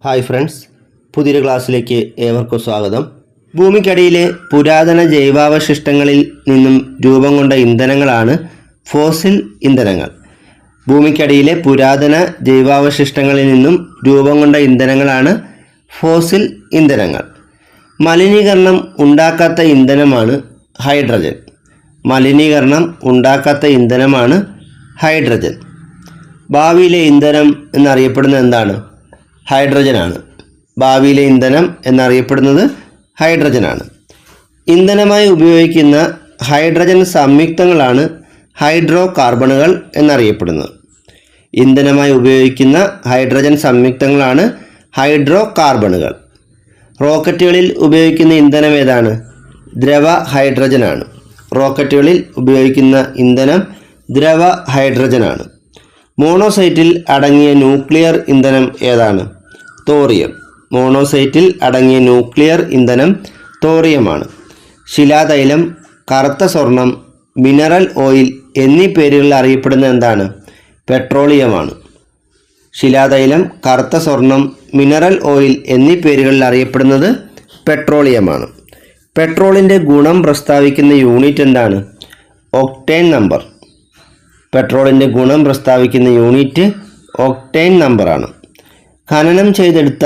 Hi friends, പുതിയൊരു ക്ലാസ്സിലേക്ക് ഏവർക്കും സ്വാഗതം. ഭൂമിക്കടിയിലെ പുരാതന ജൈവാവശിഷ്ടങ്ങളിൽ നിന്നും രൂപം കൊണ്ട ഇന്ധനങ്ങളാണ് ഫോസിൽ ഇന്ധനങ്ങൾ. ഭൂമിക്കടിയിലെ പുരാതന ജൈവാവശിഷ്ടങ്ങളിൽ നിന്നും രൂപം കൊണ്ട ഇന്ധനങ്ങളാണ് ഫോസിൽ ഇന്ധനങ്ങൾ. മലിനീകരണം ഉണ്ടാക്കാത്ത ഇന്ധനമാണ് ഹൈഡ്രജൻ. മലിനീകരണം ഉണ്ടാക്കാത്ത ഇന്ധനമാണ് ഹൈഡ്രജൻ. ഭാവിയിലെ ഇന്ധനം എന്നറിയപ്പെടുന്നത് എന്താണ്? ഹൈഡ്രജനാണ്. ഭാവിയിലെ ഇന്ധനം എന്നറിയപ്പെടുന്നത് ഹൈഡ്രജനാണ്. ഇന്ധനമായി ഉപയോഗിക്കുന്ന ഹൈഡ്രജൻ സംയുക്തങ്ങളാണ് ഹൈഡ്രോ കാർബണുകൾ എന്നറിയപ്പെടുന്നത്. ഇന്ധനമായി ഉപയോഗിക്കുന്ന ഹൈഡ്രജൻ സംയുക്തങ്ങളാണ് ഹൈഡ്രോ കാർബണുകൾ. റോക്കറ്റുകളിൽ ഉപയോഗിക്കുന്ന ഇന്ധനം ഏതാണ്? ദ്രവ ഹൈഡ്രജനാണ്. റോക്കറ്റുകളിൽ ഉപയോഗിക്കുന്ന ഇന്ധനം ദ്രവ ഹൈഡ്രജനാണ്. മോണോസൈറ്റിൽ അടങ്ങിയ ന്യൂക്ലിയർ ഇന്ധനം ഏതാണ്? തോറിയം. മോണോസൈറ്റിൽ അടങ്ങിയ ന്യൂക്ലിയർ ഇന്ധനം തോറിയമാണ്. ശിലാതൈലം, കറുത്ത സ്വർണം, മിനറൽ ഓയിൽ എന്നീ പേരുകളിൽ അറിയപ്പെടുന്ന എന്താണ്? പെട്രോളിയമാണ്. ശിലാതൈലം, കറുത്ത സ്വർണം, മിനറൽ ഓയിൽ എന്നീ പേരുകളിൽ അറിയപ്പെടുന്നത് പെട്രോളിയമാണ്. പെട്രോളിൻ്റെ ഗുണം പ്രസ്താവിക്കുന്ന യൂണിറ്റ് എന്താണ്? Octane number. പെട്രോളിൻ്റെ ഗുണം പ്രസ്താവിക്കുന്ന യൂണിറ്റ് ഒക്ടേൻ നമ്പറാണ്. ഖനനം ചെയ്തെടുത്ത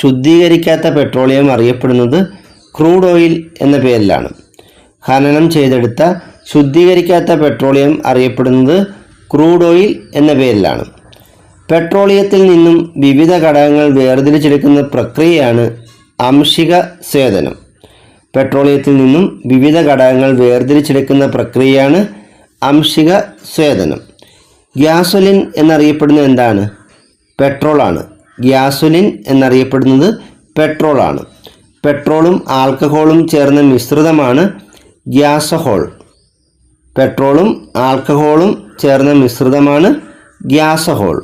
ശുദ്ധീകരിക്കാത്ത പെട്രോളിയം അറിയപ്പെടുന്നത് ക്രൂഡ് ഓയിൽ എന്ന പേരിലാണ്. ഖനനം ചെയ്തെടുത്ത ശുദ്ധീകരിക്കാത്ത പെട്രോളിയം അറിയപ്പെടുന്നത് ക്രൂഡ് ഓയിൽ എന്ന പേരിലാണ്. പെട്രോളിയത്തിൽ നിന്നും വിവിധ ഘടകങ്ങൾ വേർതിരിച്ചെടുക്കുന്ന പ്രക്രിയയാണ് ആംശിക സ്വേദനം. പെട്രോളിയത്തിൽ നിന്നും വിവിധ ഘടകങ്ങൾ വേർതിരിച്ചെടുക്കുന്ന പ്രക്രിയയാണ് ആംശിക സ്വേദനം. ഗ്യാസോലിൻ എന്നറിയപ്പെടുന്നത് എന്താണ്? പെട്രോളാണ്. ഗ്യാസോലിൻ എന്നറിയപ്പെടുന്നത് പെട്രോളാണ്. പെട്രോളും ആൽക്കഹോളും ചേർന്ന മിശ്രിതമാണ് ഗ്യാസോഹോൾ. പെട്രോളും ആൽക്കഹോളും ചേർന്ന മിശ്രിതമാണ് ഗ്യാസോഹോൾ.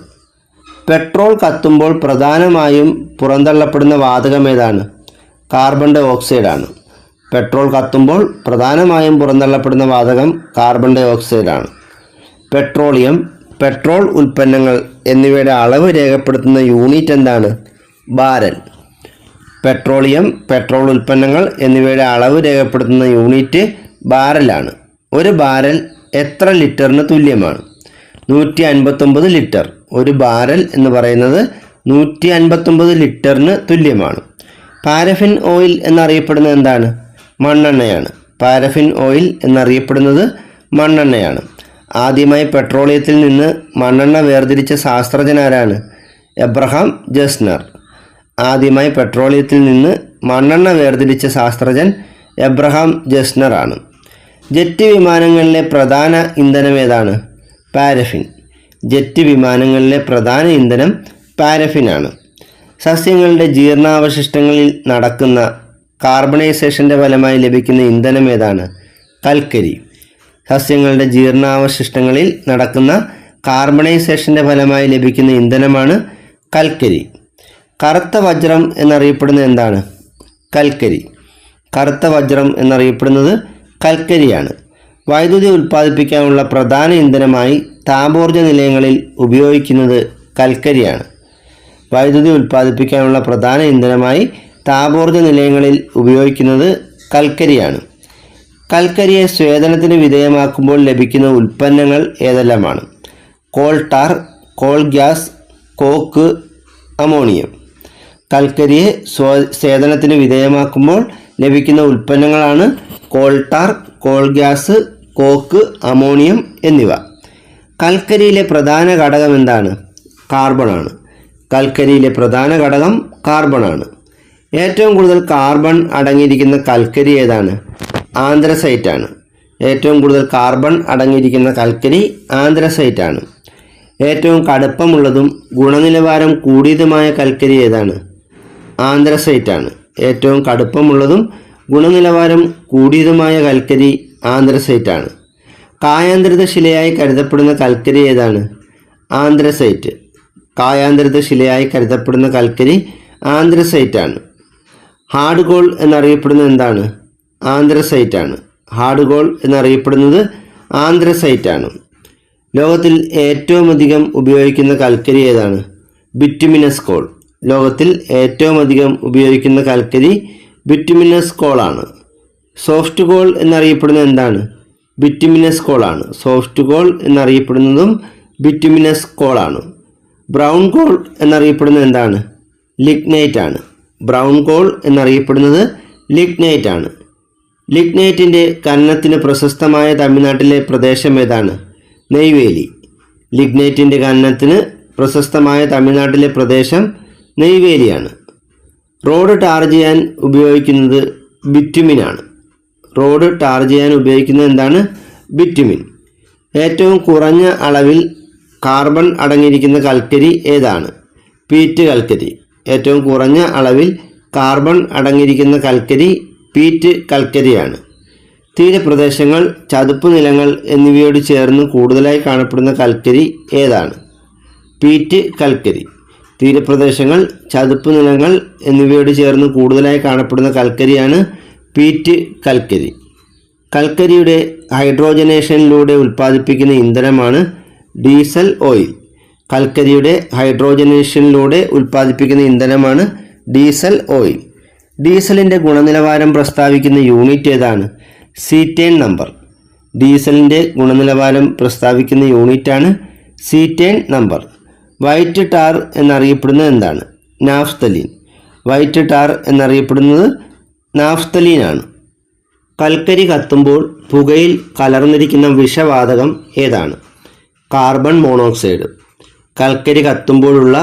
പെട്രോൾ കത്തുമ്പോൾ പ്രധാനമായും പുറന്തള്ളപ്പെടുന്ന വാതകം ഏതാണ്? Carbon dye ഓക്സൈഡാണ്. പെട്രോൾ കത്തുമ്പോൾ പ്രധാനമായും പുറന്തള്ളപ്പെടുന്ന വാതകം കാർബൺ ഡൈ ഓക്സൈഡാണ്. പെട്രോളിയം, പെട്രോൾ ഉൽപ്പന്നങ്ങൾ എന്നിവയുടെ അളവ് രേഖപ്പെടുത്തുന്ന യൂണിറ്റ് എന്താണ്? ബാരൽ. പെട്രോളിയം, പെട്രോൾ ഉൽപ്പന്നങ്ങൾ എന്നിവയുടെ അളവ് രേഖപ്പെടുത്തുന്ന യൂണിറ്റ് ബാരലാണ്. ഒരു ബാരൽ എത്ര ലിറ്ററിന് തുല്യമാണ്? 159 ലിറ്റർ. ഒരു ബാരൽ എന്ന് പറയുന്നത് 159 ലിറ്ററിന് തുല്യമാണ്. പാരഫിൻ ഓയിൽ എന്നറിയപ്പെടുന്നത് എന്താണ്? മണ്ണെണ്ണയാണ്. പാരഫിൻ ഓയിൽ എന്നറിയപ്പെടുന്നത് മണ്ണെണ്ണയാണ്. ആദ്യമായി പെട്രോളിയത്തിൽ നിന്ന് മണ്ണെണ്ണ വേർതിരിച്ച ശാസ്ത്രജ്ഞനാരാണ്? Abraham Gesner. ആദ്യമായി പെട്രോളിയത്തിൽ നിന്ന് മണ്ണെണ്ണ വേർതിരിച്ച ശാസ്ത്രജ്ഞൻ എബ്രഹാം ജസ്നർ ആണ്. ജെറ്റ് വിമാനങ്ങളിലെ പ്രധാന ഇന്ധനം ഏതാണ്? പാരഫിൻ. ജെറ്റ് വിമാനങ്ങളിലെ പ്രധാന ഇന്ധനം പാരഫിനാണ്. സസ്യങ്ങളുടെ ജീർണാവശിഷ്ടങ്ങളിൽ നടക്കുന്ന കാർബണൈസേഷൻ്റെ ഫലമായി ലഭിക്കുന്ന ഇന്ധനം ഏതാണ്? കൽക്കരി. സസ്യങ്ങളുടെ ജീർണാവശിഷ്ടങ്ങളിൽ നടക്കുന്ന കാർബണൈസേഷൻ്റെ ഫലമായി ലഭിക്കുന്ന ഇന്ധനമാണ് കൽക്കരി. കറുത്ത വജ്രം എന്നറിയപ്പെടുന്നത് എന്താണ്? കൽക്കരി. കറുത്ത വജ്രം എന്നറിയപ്പെടുന്നത് കൽക്കരിയാണ്. വൈദ്യുതി ഉൽപ്പാദിപ്പിക്കാനുള്ള പ്രധാന ഇന്ധനമായി താപോർജ്ജ നിലയങ്ങളിൽ ഉപയോഗിക്കുന്നത് കൽക്കരിയാണ്. വൈദ്യുതി ഉൽപ്പാദിപ്പിക്കാനുള്ള പ്രധാന ഇന്ധനമായി താപോർജ്ജ നിലയങ്ങളിൽ ഉപയോഗിക്കുന്നത് കൽക്കരിയാണ്. കൽക്കരിയെ സ്വേദനത്തിന് വിധേയമാക്കുമ്പോൾ ലഭിക്കുന്ന ഉൽപ്പന്നങ്ങൾ ഏതെല്ലാമാണ്? Coal tar, coal gas, coke, ammonium. കൽക്കരിയെ സ്വേദനത്തിന് വിധേയമാക്കുമ്പോൾ ലഭിക്കുന്ന ഉൽപ്പന്നങ്ങളാണ് coal tar, coal gas, coke, ammonium എന്നിവ. കൽക്കരിയിലെ പ്രധാന ഘടകം എന്താണ്? കാർബണാണ്. കൽക്കരിയിലെ പ്രധാന ഘടകം കാർബണാണ്. ഏറ്റവും കൂടുതൽ കാർബൺ അടങ്ങിയിരിക്കുന്ന കൽക്കരി ഏതാണ്? ആന്ത്രസൈറ്റാണ്. ഏറ്റവും കൂടുതൽ കാർബൺ അടങ്ങിയിരിക്കുന്ന കൽക്കരി ആന്ത്രസൈറ്റാണ്. ഏറ്റവും കടുപ്പമുള്ളതും ഗുണനിലവാരം കൂടിയതുമായ കൽക്കരി ഏതാണ്? ആന്ത്രസൈറ്റാണ്. ഏറ്റവും കടുപ്പമുള്ളതും ഗുണനിലവാരം കൂടിയതുമായ കൽക്കരി ആന്ത്രസൈറ്റാണ്. കായാന്തരിത ശിലയായി കരുതപ്പെടുന്ന കൽക്കരി ഏതാണ്? ആന്ത്രസൈറ്റ്. കായാന്തരിത ശിലയായി കരുതപ്പെടുന്ന കൽക്കരി ആന്ത്രസൈറ്റാണ്. ഹാർഡ് ഗോൾ എന്നറിയപ്പെടുന്നത് എന്താണ്? ആന്ത്രസൈറ്റാണ്. ഹാർഡ് ഗോൾ എന്നറിയപ്പെടുന്നത് ആന്ത്രസൈറ്റാണ്. ലോകത്തിൽ ഏറ്റവും അധികം ഉപയോഗിക്കുന്ന കൽക്കരി ഏതാണ്? Bituminous call. ലോകത്തിൽ ഏറ്റവും അധികം ഉപയോഗിക്കുന്ന കൽക്കരി ബിറ്റുമിനസ് കോളാണ്. സോഫ്റ്റ് കോൾ എന്നറിയപ്പെടുന്നത് എന്താണ്? ബിറ്റുമിനസ് കോളാണ്. സോഫ്റ്റ് കോൾ എന്നറിയപ്പെടുന്നതും ബിറ്റുമിനസ് കോളാണ്. ബ്രൗൺ കോൾ എന്നറിയപ്പെടുന്നത് എന്താണ്? ലിഗ്നൈറ്റ് ആണ്. ബ്രൗൺ കോൾ എന്നറിയപ്പെടുന്നത് ലിഗ്നൈറ്റ് ആണ്. ലിഗ്നൈറ്റിൻ്റെ ഖനനത്തിന് പ്രശസ്തമായ തമിഴ്നാട്ടിലെ പ്രദേശം ഏതാണ്? നെയ്വേലി. ലിഗ്നൈറ്റിൻ്റെ ഖനനത്തിന് പ്രശസ്തമായ തമിഴ്നാട്ടിലെ പ്രദേശം നെയ്വേലിയാണ്. റോഡ് ടാർ ചെയ്യാൻ ഉപയോഗിക്കുന്നത് ബിറ്റുമിനാണ്. റോഡ് ടാർ ചെയ്യാൻ ഉപയോഗിക്കുന്നത് എന്താണ്? ബിറ്റുമിൻ. ഏറ്റവും കുറഞ്ഞ അളവിൽ കാർബൺ അടങ്ങിയിരിക്കുന്ന കൽക്കരി ഏതാണ്? പീറ്റ് കൽക്കരി. ഏറ്റവും കുറഞ്ഞ അളവിൽ കാർബൺ അടങ്ങിയിരിക്കുന്ന കൽക്കരി പീറ്റ് കൽക്കരിയാണ്. തീരപ്രദേശങ്ങൾ, ചതുപ്പ് നിലങ്ങൾ എന്നിവയോട് ചേർന്ന് കൂടുതലായി കാണപ്പെടുന്ന കൽക്കരി ഏതാണ്? പീറ്റ് കൽക്കരി. തീരപ്രദേശങ്ങൾ, ചതുപ്പ് നിലങ്ങൾ എന്നിവയോട് ചേർന്ന് കൂടുതലായി കാണപ്പെടുന്ന കൽക്കരിയാണ് പീറ്റ് കൽക്കരി. കൽക്കരിയുടെ ഹൈഡ്രോജനേഷനിലൂടെ ഉൽപ്പാദിപ്പിക്കുന്ന ഇന്ധനമാണ് ഡീസൽ ഓയിൽ. കൽക്കരിയുടെ ഹൈഡ്രോജനേഷനിലൂടെ ഉൽപ്പാദിപ്പിക്കുന്ന ഇന്ധനമാണ് ഡീസൽ ഓയിൽ. ഡീസലിൻ്റെ ഗുണനിലവാരം പ്രസ്താവിക്കുന്ന യൂണിറ്റ് ഏതാണ്? സീറ്റേൺ നമ്പർ. ഡീസലിൻ്റെ ഗുണനിലവാരം പ്രസ്താവിക്കുന്ന യൂണിറ്റാണ് സീറ്റേൺ നമ്പർ. വൈറ്റ് ടാർ എന്നറിയപ്പെടുന്നത് എന്താണ്? നാഫ്തലീൻ. വൈറ്റ് ടാർ എന്നറിയപ്പെടുന്നത് നാഫ്തലീനാണ്. കൽക്കരി കത്തുമ്പോൾ പുകയിൽ കലർന്നിരിക്കുന്ന വിഷവാതകം ഏതാണ്? Carbon monoxide. കൽക്കരി കത്തുമ്പോഴുള്ള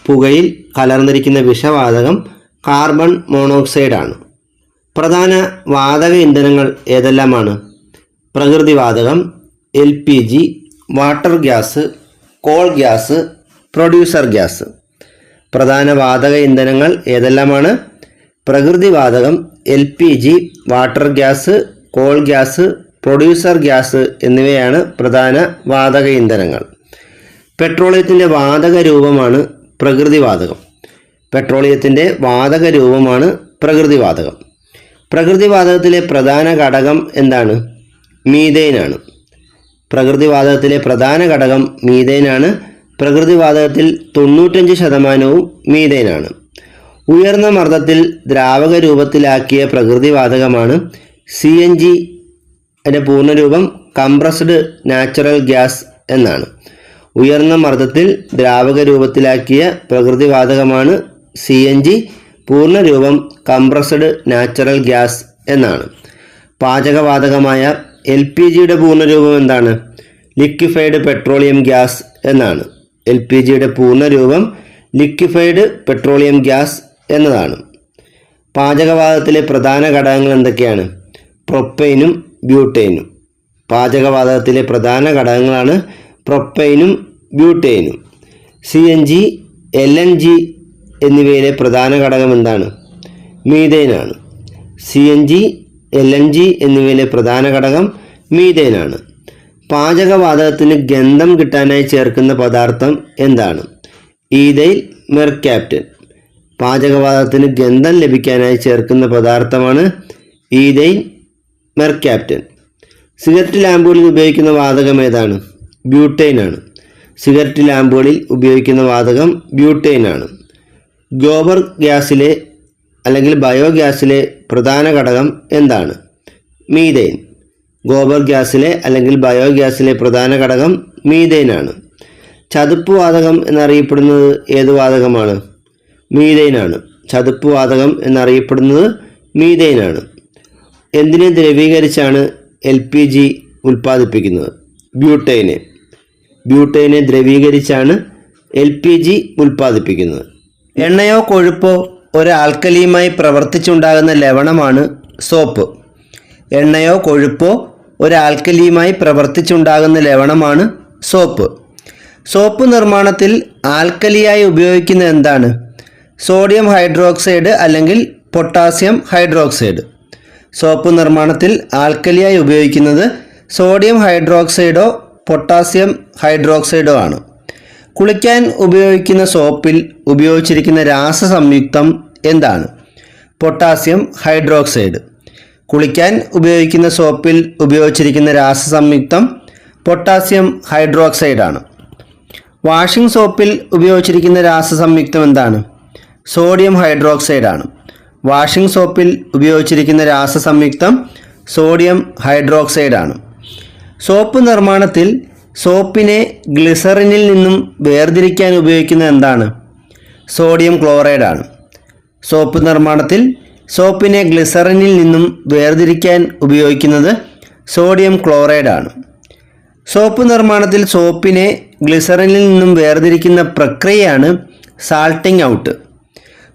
പുകയിൽ കലർന്നിരിക്കുന്ന വിഷവാതകം കാർബൺ മോണോക്സൈഡാണ്. പ്രധാന വാതക ഇന്ധനങ്ങൾ ഏതെല്ലാമാണ്? പ്രകൃതിവാതകം, LPG, water gas, coal gas, producer gas. പ്രധാന വാതക ഇന്ധനങ്ങൾ ഏതെല്ലാമാണ്? പ്രകൃതിവാതകം, LPG, water gas, coal gas, producer gas എന്നിവയാണ് പ്രധാന വാതക ഇന്ധനങ്ങൾ. പെട്രോളിയത്തിൻ്റെ വാതക രൂപമാണ് പ്രകൃതിവാതകം. പെട്രോളിയത്തിൻ്റെ വാതക രൂപമാണ് പ്രകൃതിവാതകം. പ്രകൃതിവാതകത്തിലെ പ്രധാന ഘടകം എന്താണ്? മീഥെയ്നാണ്. പ്രകൃതിവാതകത്തിലെ പ്രധാന ഘടകം മീഥെയ്നാണ്. പ്രകൃതിവാതകത്തിൽ 95% മീഥെയ്നാണ്. ഉയർന്ന മർദ്ദത്തിൽ ദ്രാവക രൂപത്തിലാക്കിയ പ്രകൃതിവാതകമാണ് CNG. അതിൻ്റെ പൂർണ്ണരൂപം കംപ്രസ്ഡ് നാച്ചുറൽ ഗ്യാസ് എന്നാണ്. ഉയർന്ന മർദ്ദത്തിൽ ദ്രാവക രൂപത്തിലാക്കിയ പ്രകൃതിവാതകമാണ് CNG. പൂർണ്ണരൂപം കംപ്രസ്ഡ് നാച്ചുറൽ ഗ്യാസ് എന്നാണ്. പാചകവാതകമായ LPGയുടെ പൂർണ്ണരൂപം എന്താണ്? ലിക്വിഫൈഡ് പെട്രോളിയം ഗ്യാസ് എന്നാണ്. LPGയുടെ പൂർണ്ണരൂപം ലിക്വിഫൈഡ് പെട്രോളിയം ഗ്യാസ് എന്നതാണ്. പാചകവാതകത്തിലെ പ്രധാന ഘടകങ്ങൾ എന്തൊക്കെയാണ്? പ്രൊപ്പൈനും ബ്യൂട്ടൈനും. പാചകവാതകത്തിലെ പ്രധാന ഘടകങ്ങളാണ് പ്രൊപ്പൈനും ബ്യൂട്ടൈനും. CNG, LNG എന്നിവയിലെ പ്രധാന ഘടകം എന്താണ്? മീഥെയ്നാണ്. CNG, LNG എന്നിവയിലെ പ്രധാന ഘടകം മീഥെയ്നാണ്. പാചകവാതകത്തിന് ഗന്ധം കിട്ടാനായി ചേർക്കുന്ന പദാർത്ഥം എന്താണ്? Ethyl mercaptan. പാചകവാതകത്തിന് ഗന്ധം ലഭിക്കാനായി ചേർക്കുന്ന പദാർത്ഥമാണ് ഈഥൈൽ മെർക്യാപ്റ്റൻ. സിഗരറ്റ് ലാമ്പുകളിൽ ഉപയോഗിക്കുന്ന വാതകം ഏതാണ്? ബ്യൂട്ടൈനാണ്. സിഗരറ്റ് ലാമ്പുകളിൽ ഉപയോഗിക്കുന്ന വാതകം ബ്യൂട്ടൈനാണ്. ഗോബർ ഗ്യാസിലെ അല്ലെങ്കിൽ ബയോഗ്യാസിലെ പ്രധാന ഘടകം എന്താണ്? മീഥെയ്ൻ. ഗോബർ ഗ്യാസിലെ അല്ലെങ്കിൽ ബയോഗ്യാസിലെ പ്രധാന ഘടകം മീഥെയ്നാണ്. ചതുപ്പ് വാതകം എന്നറിയപ്പെടുന്നത് ഏത് വാതകമാണ്? മീഥെയ്നാണ്. ചതുപ്പ് വാതകം എന്നറിയപ്പെടുന്നത് മീഥെയ്നാണ്. എന്തിനെ ദ്രവീകരിച്ചാണ് LPG ഉൽപ്പാദിപ്പിക്കുന്നത്? ബ്യൂട്ടൈനെ. ബ്യൂട്ടൈനെ ദ്രവീകരിച്ചാണ് LPG ഉൽപ്പാദിപ്പിക്കുന്നത്. എണ്ണയോ കൊഴുപ്പോ ഒരു ആൽക്കലിയുമായി പ്രവർത്തിച്ചുണ്ടാകുന്ന ലവണമാണ് സോപ്പ്. എണ്ണയോ കൊഴുപ്പോ ഒരു ആൽക്കലിയുമായി പ്രവർത്തിച്ചുണ്ടാകുന്ന ലവണമാണ് സോപ്പ്. സോപ്പ് നിർമ്മാണത്തിൽ ആൽക്കലിയായി ഉപയോഗിക്കുന്നത് എന്താണ്? സോഡിയം ഹൈഡ്രോക്സൈഡ് അല്ലെങ്കിൽ പൊട്ടാസ്യം ഹൈഡ്രോക്സൈഡ്. സോപ്പ് നിർമ്മാണത്തിൽ ആൽക്കലിയായി ഉപയോഗിക്കുന്നത് സോഡിയം ഹൈഡ്രോക്സൈഡോ പൊട്ടാസ്യം ഹൈഡ്രോക്സൈഡോ ആണ്. കുളിക്കാൻ ഉപയോഗിക്കുന്ന സോപ്പിൽ ഉപയോഗിച്ചിരിക്കുന്ന രാസസംയുക്തം എന്താണ്? Potassium hydroxide. കുളിക്കാൻ ഉപയോഗിക്കുന്ന സോപ്പിൽ ഉപയോഗിച്ചിരിക്കുന്ന രാസസംയുക്തം പൊട്ടാസ്യം ഹൈഡ്രോക്സൈഡാണ്. വാഷിംഗ് സോപ്പിൽ ഉപയോഗിച്ചിരിക്കുന്ന രാസസംയുക്തം എന്താണ്? സോഡിയം ഹൈഡ്രോക്സൈഡ് ആണ്. വാഷിംഗ് സോപ്പിൽ ഉപയോഗിച്ചിരിക്കുന്ന രാസസംയുക്തം സോഡിയം ഹൈഡ്രോക്സൈഡ് ആണ്. സോപ്പ് നിർമ്മാണത്തിൽ സോപ്പിനെ ഗ്ലിസറിനിൽ നിന്നും വേർതിരിക്കാൻ ഉപയോഗിക്കുന്നത് എന്താണ്? സോഡിയം ക്ലോറൈഡ് ആണ്. സോപ്പ് നിർമ്മാണത്തിൽ സോപ്പിനെ ഗ്ലിസറിനിൽ നിന്നും വേർതിരിക്കാൻ ഉപയോഗിക്കുന്നത് സോഡിയം ക്ലോറൈഡ് ആണ്. സോപ്പ് നിർമ്മാണത്തിൽ സോപ്പിനെ ഗ്ലിസറിനിൽ നിന്നും വേർതിരിക്കുന്ന പ്രക്രിയയാണ് സാൾട്ടിംഗ് ഔട്ട്.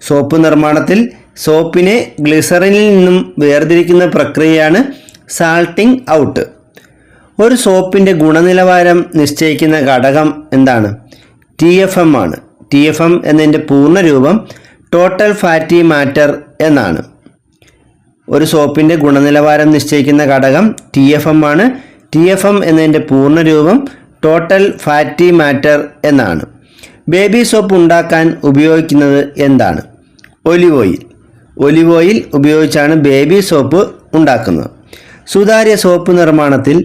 സോപ്പ് നിർമ്മാണത്തിൽ സോപ്പിനെ ഗ്ലിസറിനിൽ നിന്നും വേർതിരിക്കുന്ന പ്രക്രിയയാണ് സാൾട്ടിംഗ് ഔട്ട്. ഒരു സോപ്പിൻ്റെ ഗുണനിലവാരം നിശ്ചയിക്കുന്ന ഘടകം എന്താണ്? TFM ആണ്. TFM എന്നതിൻ്റെ പൂർണ്ണരൂപം ടോട്ടൽ ഫാറ്റി മാറ്റർ എന്നാണ്. ഒരു സോപ്പിൻ്റെ ഗുണനിലവാരം നിശ്ചയിക്കുന്ന ഘടകം TFM ആണ്. TFM എന്നതിൻ്റെ പൂർണ്ണരൂപം ടോട്ടൽ ഫാറ്റി മാറ്റർ എന്നാണ്. ബേബി സോപ്പ് ഉണ്ടാക്കാൻ ഉപയോഗിക്കുന്നത് എന്താണ്? Olive oil. ഒലിവ് ഓയിൽ ഉപയോഗിച്ചാണ് ബേബി സോപ്പ് ഉണ്ടാക്കുന്നത്. സുതാര്യ സോപ്പ് നിർമ്മാണത്തിൽ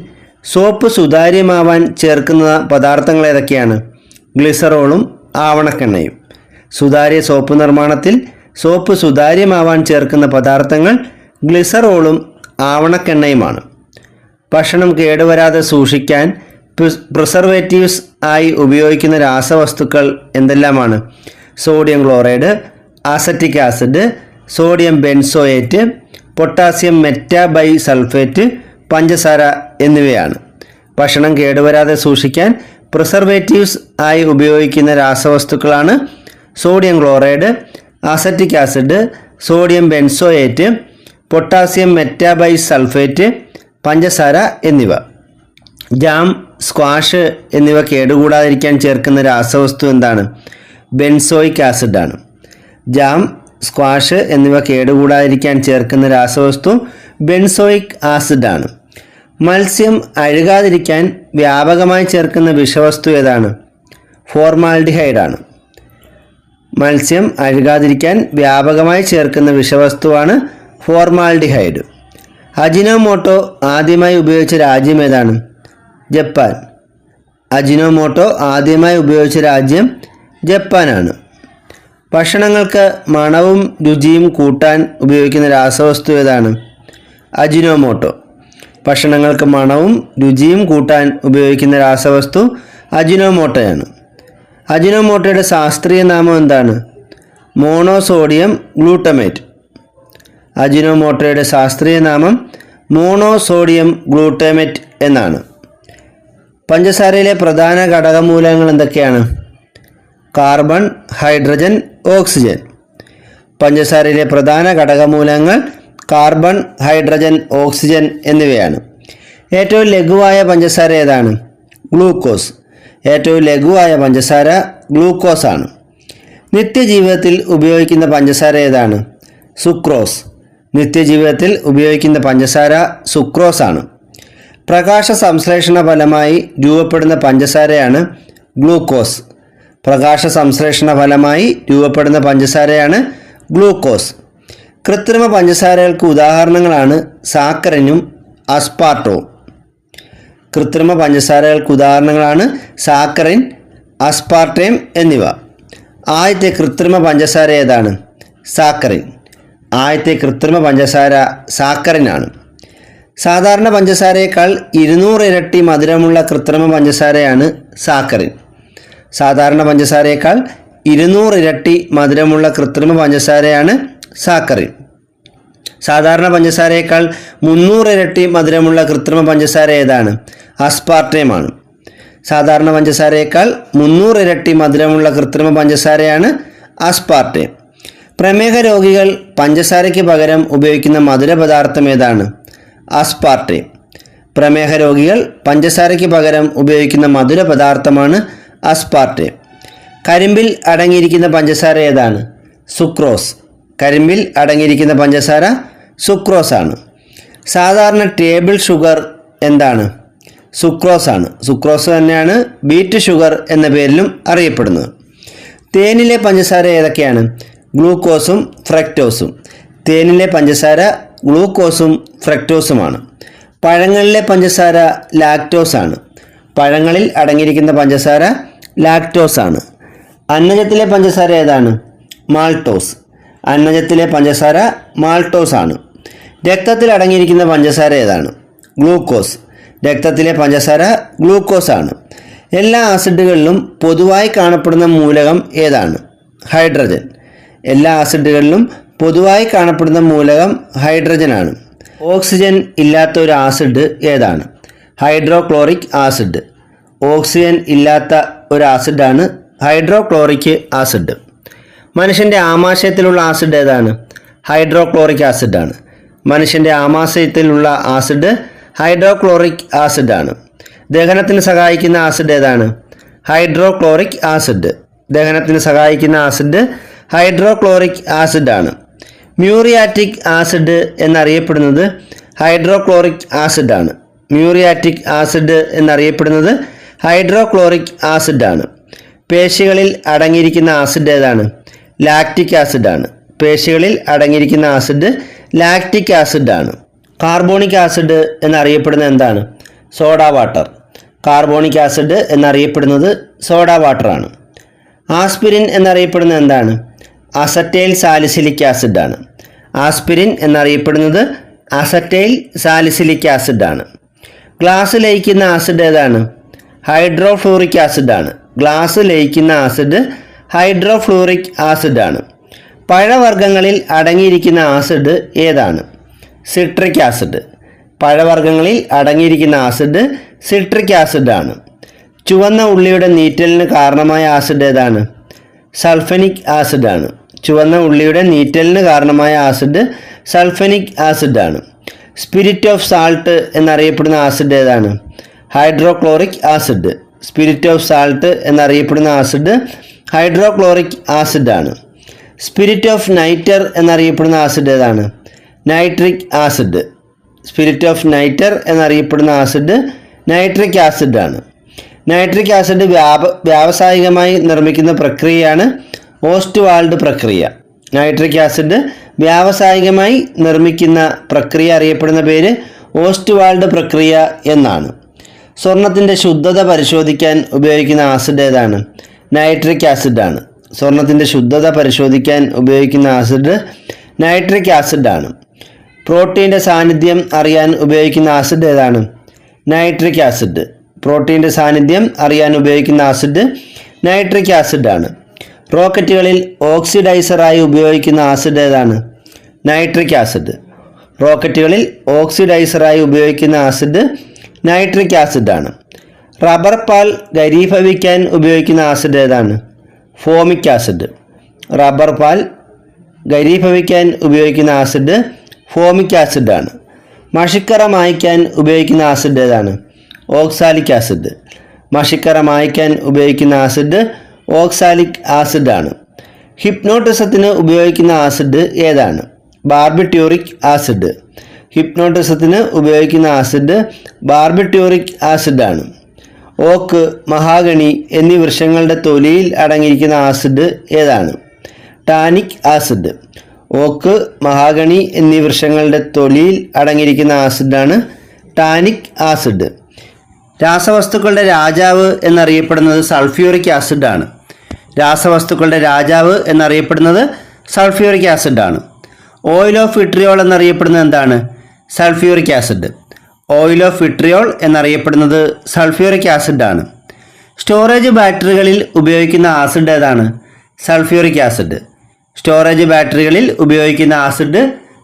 സോപ്പ് സുതാര്യമാവാൻ ചേർക്കുന്ന പദാർത്ഥങ്ങൾ ഏതൊക്കെയാണ്? ഗ്ലിസറോളും ആവണക്കെണ്ണയും. സുതാര്യ സോപ്പ് നിർമ്മാണത്തിൽ സോപ്പ് സുതാര്യമാവാൻ ചേർക്കുന്ന പദാർത്ഥങ്ങൾ ഗ്ലിസറോളും ആവണക്കെണ്ണയുമാണ്. ഭക്ഷണം കേടുവരാതെ സൂക്ഷിക്കാൻ പ്രിസർവേറ്റീവ്സ് ആയി ഉപയോഗിക്കുന്ന രാസവസ്തുക്കൾ എന്തെല്ലാമാണ്? Sodium chloride, acetic acid, sodium benzoate, potassium metabisulphate, പഞ്ചസാര എന്നിവയാണ്. ഭക്ഷണം കേടുവരാതെ സൂക്ഷിക്കാൻ പ്രിസർവേറ്റീവ്സ് ആയി ഉപയോഗിക്കുന്ന രാസവസ്തുക്കളാണ് sodium chloride, acetic acid, sodium benzoate, potassium metabisulphate, പഞ്ചസാര എന്നിവ. ജാം, സ്ക്വാഷ് എന്നിവ കേടുകൂടാതിരിക്കാൻ ചേർക്കുന്ന രാസവസ്തു എന്താണ്? ബെൻസോയിക് ആസിഡാണ്. ജാം, സ്ക്വാഷ് എന്നിവ കേടുകൂടാതിരിക്കാൻ ചേർക്കുന്ന രാസവസ്തു ബെൻസോയിക് ആസിഡാണ്. മത്സ്യം അഴുകാതിരിക്കാൻ വ്യാപകമായി ചേർക്കുന്ന വിഷവസ്തു ഏതാണ്? ഫോർമാൽഡിഹൈഡാണ്. മത്സ്യം അഴുകാതിരിക്കാൻ വ്യാപകമായി ചേർക്കുന്ന വിഷവസ്തുവാണ് ഫോർമാൽഡിഹൈഡ്. അജിനോമോട്ടോ ആദ്യമായി ഉപയോഗിച്ച രാജ്യം ഏതാണ്? ജപ്പാൻ. അജിനോമോട്ടോ ആദ്യമായി ഉപയോഗിച്ച രാജ്യം ജപ്പാനാണ്. ഭക്ഷണങ്ങൾക്ക് മണവും രുചിയും കൂട്ടാൻ ഉപയോഗിക്കുന്ന രാസവസ്തു ഏതാണ്? അജിനോമോട്ടോ. ഭക്ഷണങ്ങൾക്ക് മണവും രുചിയും കൂട്ടാൻ ഉപയോഗിക്കുന്ന രാസവസ്തു അജിനോമോട്ടോയാണ്. അജിനോമോട്ടോയുടെ ശാസ്ത്രീയ നാമം എന്താണ്? Monosodium glutamate. അജിനോമോട്ടോയുടെ ശാസ്ത്രീയ നാമം മോണോസോഡിയം ഗ്ലൂട്ടമേറ്റ് എന്നാണ്. പഞ്ചസാരയിലെ പ്രധാന ഘടകമൂലകങ്ങൾ എന്തൊക്കെയാണ്? Carbon, hydrogen, oxygen. പഞ്ചസാരയിലെ പ്രധാന ഘടകമൂലകങ്ങൾ കാർബൺ, ഹൈഡ്രജൻ, ഓക്സിജൻ എന്നിവയാണ്. ഏറ്റവും ലഘുവായ പഞ്ചസാര ഏതാണ്? ഗ്ലൂക്കോസ്. ഏറ്റവും ലഘുവായ പഞ്ചസാര ഗ്ലൂക്കോസ് ആണ്. നിത്യജീവിതത്തിൽ ഉപയോഗിക്കുന്ന പഞ്ചസാര ഏതാണ്? സുക്രോസ്. നിത്യജീവിതത്തിൽ ഉപയോഗിക്കുന്ന പഞ്ചസാര സുക്രോസ് ആണ്. പ്രകാശ സംശ്ലേഷണ ഫലമായി രൂപപ്പെടുന്ന പഞ്ചസാരയാണ് ഗ്ലൂക്കോസ്. പ്രകാശ സംശ്ലേഷണ ഫലമായി രൂപപ്പെടുന്ന പഞ്ചസാരയാണ് ഗ്ലൂക്കോസ്. കൃത്രിമ പഞ്ചസാരകൾക്ക് ഉദാഹരണങ്ങളാണ് സാക്കറിനും അസ്പാർട്ടവും. കൃത്രിമ പഞ്ചസാരകൾക്ക് ഉദാഹരണങ്ങളാണ് സാക്കറിൻ, അസ്പാർട്ടേം എന്നിവ. ആദ്യത്തെ കൃത്രിമ പഞ്ചസാര ഏതാണ്? സാക്കറിൻ. ആദ്യത്തെ കൃത്രിമ പഞ്ചസാര സാക്കറിനാണ്. സാധാരണ പഞ്ചസാരയേക്കാൾ 200 ഇരട്ടി മധുരമുള്ള കൃത്രിമ പഞ്ചസാരയാണ് സാക്കറിൻ. സാധാരണ പഞ്ചസാരയേക്കാൾ 200 ഇരട്ടി മധുരമുള്ള കൃത്രിമ പഞ്ചസാരയാണ് സാക്കറിൻ. സാധാരണ പഞ്ചസാരയേക്കാൾ 300 ഇരട്ടി മധുരമുള്ള കൃത്രിമ പഞ്ചസാര ഏതാണ്? അസ്പാർട്ടേമാണ്. സാധാരണ പഞ്ചസാരയേക്കാൾ 300 ഇരട്ടി മധുരമുള്ള കൃത്രിമ പഞ്ചസാരയാണ് അസ്പാർട്ടേം. പ്രമേഹ രോഗികൾ പഞ്ചസാരയ്ക്ക് പകരം ഉപയോഗിക്കുന്ന മധുര പദാർത്ഥം ഏതാണ്? അസ്പാർട്ടേം. പ്രമേഹ രോഗികൾ പഞ്ചസാരയ്ക്ക് പകരം ഉപയോഗിക്കുന്ന മധുര പദാർത്ഥമാണ് അസ്പാർട്ടേം. കരിമ്പിൽ അടങ്ങിയിരിക്കുന്ന പഞ്ചസാര ഏതാണ്? സുക്രോസ്. കരിമ്പിൽ അടങ്ങിയിരിക്കുന്ന പഞ്ചസാര സുക്രോസ് ആണ്. സാധാരണ ടേബിൾ ഷുഗർ എന്താണ്? സുക്രോസ് ആണ്. സുക്രോസ് തന്നെയാണ് ബീറ്റ് ഷുഗർ എന്ന പേരിലും അറിയപ്പെടുന്നത്. തേനിലെ പഞ്ചസാര ഏതൊക്കെയാണ്? ഗ്ലൂക്കോസും ഫ്രക്ടോസും. തേനിലെ പഞ്ചസാര ഗ്ലൂക്കോസും ഫ്രക്ടോസുമാണ്. പഴങ്ങളിലെ പഞ്ചസാര ലാക്ടോസ് ആണ്. പഴങ്ങളിൽ അടങ്ങിയിരിക്കുന്ന പഞ്ചസാര ലാക്ടോസ് ആണ്. അന്നജത്തിലെ പഞ്ചസാര ഏതാണ്? മാൾട്ടോസ്. അന്നജത്തിലെ പഞ്ചസാര മാൾട്ടോസ് ആണ്. രക്തത്തിൽ അടങ്ങിയിരിക്കുന്ന പഞ്ചസാര ഏതാണ്? ഗ്ലൂക്കോസ്. രക്തത്തിലെ പഞ്ചസാര ഗ്ലൂക്കോസ് ആണ്. എല്ലാ ആസിഡുകളിലും പൊതുവായി കാണപ്പെടുന്ന മൂലകം ഏതാണ്? ഹൈഡ്രജൻ. എല്ലാ ആസിഡുകളിലും പൊതുവായി കാണപ്പെടുന്ന മൂലകം ഹൈഡ്രജൻ ആണ്. ഓക്സിജൻ ഇല്ലാത്ത ഒരു ആസിഡ് ഏതാണ്? Hydrochloric acid. ഓക്സിജൻ ഇല്ലാത്ത ഒരു ആസിഡാണ് ഹൈഡ്രോക്ലോറിക് ആസിഡ്. മനുഷ്യൻ്റെ ആമാശയത്തിലുള്ള ആസിഡ് ഏതാണ്? ഹൈഡ്രോക്ലോറിക് ആസിഡാണ്. മനുഷ്യൻ്റെ ആമാശയത്തിലുള്ള ആസിഡ് ഹൈഡ്രോക്ലോറിക് ആസിഡാണ്. ദഹനത്തിന് സഹായിക്കുന്ന ആസിഡ് ഏതാണ്? Hydrochloric acid. ദഹനത്തിന് സഹായിക്കുന്ന ആസിഡ് ഹൈഡ്രോക്ലോറിക് ആസിഡാണ്. മ്യൂറിയാറ്റിക് ആസിഡ് എന്നറിയപ്പെടുന്നത് ഹൈഡ്രോക്ലോറിക് ആസിഡാണ്. മ്യൂറിയാറ്റിക് ആസിഡ് എന്നറിയപ്പെടുന്നത് ഹൈഡ്രോക്ലോറിക് ആസിഡാണ്. പേശികളിൽ അടങ്ങിയിരിക്കുന്ന ആസിഡ് ഏതാണ്? ലാക്റ്റിക് ആസിഡാണ്. പേശികളിൽ അടങ്ങിയിരിക്കുന്ന ആസിഡ് ലാക്റ്റിക് ആസിഡാണ്. കാർബോണിക് ആസിഡ് എന്നറിയപ്പെടുന്നത് എന്താണ്? Soda water. കാർബോണിക് ആസിഡ് എന്നറിയപ്പെടുന്നത് സോഡാ വാട്ടറാണ്. ആസ്പിരിൻ എന്നറിയപ്പെടുന്നത് എന്താണ്? അസറ്റൈൽ സാലിസിലിക് ആസിഡാണ്. ആസ്പിരിൻ എന്നറിയപ്പെടുന്നത് അസറ്റൈൽ സാലിസിലിക് ആസിഡാണ്. ഗ്ലാസ് ലയിക്കുന്ന ആസിഡ് ഏതാണ്? ഹൈഡ്രോഫ്ലൂറിക് ആസിഡാണ്. ഗ്ലാസ് ലയിക്കുന്ന ആസിഡ് ഹൈഡ്രോഫ്ലൂറിക് ആസിഡാണ്. പഴവർഗ്ഗങ്ങളിൽ അടങ്ങിയിരിക്കുന്ന ആസിഡ് ഏതാണ്? Citric acid. പഴവർഗ്ഗങ്ങളിൽ അടങ്ങിയിരിക്കുന്ന ആസിഡ് സിട്രിക് ആസിഡാണ്. ചുവന്ന ഉള്ളിയുടെ നീറ്റലിന് കാരണമായ ആസിഡ് ഏതാണ്? സൾഫനിക് ആസിഡാണ്. ചുവന്ന ഉള്ളിയുടെ നീറ്റലിന് കാരണമായ ആസിഡ് സൾഫനിക് ആസിഡാണ്. സ്പിരിറ്റ് ഓഫ് സാൾട്ട് എന്നറിയപ്പെടുന്ന ആസിഡ് ഏതാണ്? Hydrochloric acid. Spirit of salt എന്നറിയപ്പെടുന്ന ആസിഡ് ഹൈഡ്രോക്ലോറിക് ആസിഡാണ്. സ്പിരിറ്റ് ഓഫ് നൈറ്റർ എന്നറിയപ്പെടുന്ന ആസിഡ് ഏതാണ്? Nitric acid. Spirit of nitre എന്നറിയപ്പെടുന്ന ആസിഡ് നൈട്രിക് ആസിഡാണ്. നൈട്രിക് ആസിഡ് വ്യാവസായികമായി നിർമ്മിക്കുന്ന പ്രക്രിയയാണ് ഓസ്റ്റ്വാൾഡ് പ്രക്രിയ. നൈട്രിക് ആസിഡ് വ്യാവസായികമായി നിർമ്മിക്കുന്ന പ്രക്രിയ അറിയപ്പെടുന്ന പേര് ഓസ്റ്റ്വാൾഡ് പ്രക്രിയ എന്നാണ്. സ്വർണത്തിൻ്റെ ശുദ്ധത പരിശോധിക്കാൻ ഉപയോഗിക്കുന്ന ആസിഡ് ഏതാണ്? നൈട്രിക് ആസിഡാണ്. സ്വർണത്തിൻ്റെ ശുദ്ധത പരിശോധിക്കാൻ ഉപയോഗിക്കുന്ന ആസിഡ് നൈട്രിക് ആസിഡാണ്. പ്രോട്ടീൻ്റെ സാന്നിധ്യം അറിയാൻ ഉപയോഗിക്കുന്ന ആസിഡ് ഏതാണ്? Nitric acid. പ്രോട്ടീൻ്റെ സാന്നിധ്യം അറിയാൻ ഉപയോഗിക്കുന്ന ആസിഡ് നൈട്രിക് ആസിഡാണ്. റോക്കറ്റുകളിൽ ഓക്സിഡൈസറായി ഉപയോഗിക്കുന്ന ആസിഡ് ഏതാണ്? Nitric acid. റോക്കറ്റുകളിൽ ഓക്സിഡൈസറായി ഉപയോഗിക്കുന്ന ആസിഡ് നൈട്രിക് ആസിഡാണ്. റബ്ബർ പാൽ ഘനീഭവിക്കാൻ ഉപയോഗിക്കുന്ന ആസിഡ് ഏതാണ്? Formic acid. റബ്ബർ പാൽ ഘനീഭവിക്കാൻ ഉപയോഗിക്കുന്ന ആസിഡ് ഫോമിക് ആസിഡാണ്. മഷിക്കറ മായ്ക്കാൻ ഉപയോഗിക്കുന്ന ആസിഡ് ഏതാണ്? Oxalic acid. മഷിക്കറ മായ്ക്കാൻ ഉപയോഗിക്കുന്ന ആസിഡ് ഓക്സാലിക് ആസിഡാണ്. ഹിപ്നോട്ടിസത്തിന് ഉപയോഗിക്കുന്ന ആസിഡ് ഏതാണ്? Barbituric acid. ഹിപ്നോട്ടിസത്തിന് ഉപയോഗിക്കുന്ന ആസിഡ് ബാർബിറ്റ്യൂറിക് ആസിഡാണ്. ഓക്ക്, മഹാഗണി എന്നീ വൃക്ഷങ്ങളുടെ തൊലിയിൽ അടങ്ങിയിരിക്കുന്ന ആസിഡ് ഏതാണ്? Tannic acid. ഓക്ക്, മഹാഗണി എന്നീ വൃക്ഷങ്ങളുടെ തൊലിയിൽ അടങ്ങിയിരിക്കുന്ന ആസിഡാണ് ടാനിക് ആസിഡ്. രാസവസ്തുക്കളുടെ രാജാവ് എന്നറിയപ്പെടുന്നത് സൾഫ്യൂറിക് ആസിഡാണ്. രാസവസ്തുക്കളുടെ രാജാവ് എന്നറിയപ്പെടുന്നത് സൾഫ്യൂറിക് ആസിഡാണ്. ഓയിൽ ഓഫ് വിട്രിയോൾ എന്നറിയപ്പെടുന്നത് എന്താണ്? Sulphuric acid. Oil of vitriol എന്നറിയപ്പെടുന്നത് സൾഫ്യൂറിക് ആസിഡാണ്. സ്റ്റോറേജ് ബാറ്ററികളിൽ ഉപയോഗിക്കുന്ന ആസിഡ് ഏതാണ്? Sulphuric acid. സ്റ്റോറേജ് ബാറ്ററികളിൽ ഉപയോഗിക്കുന്ന ആസിഡ്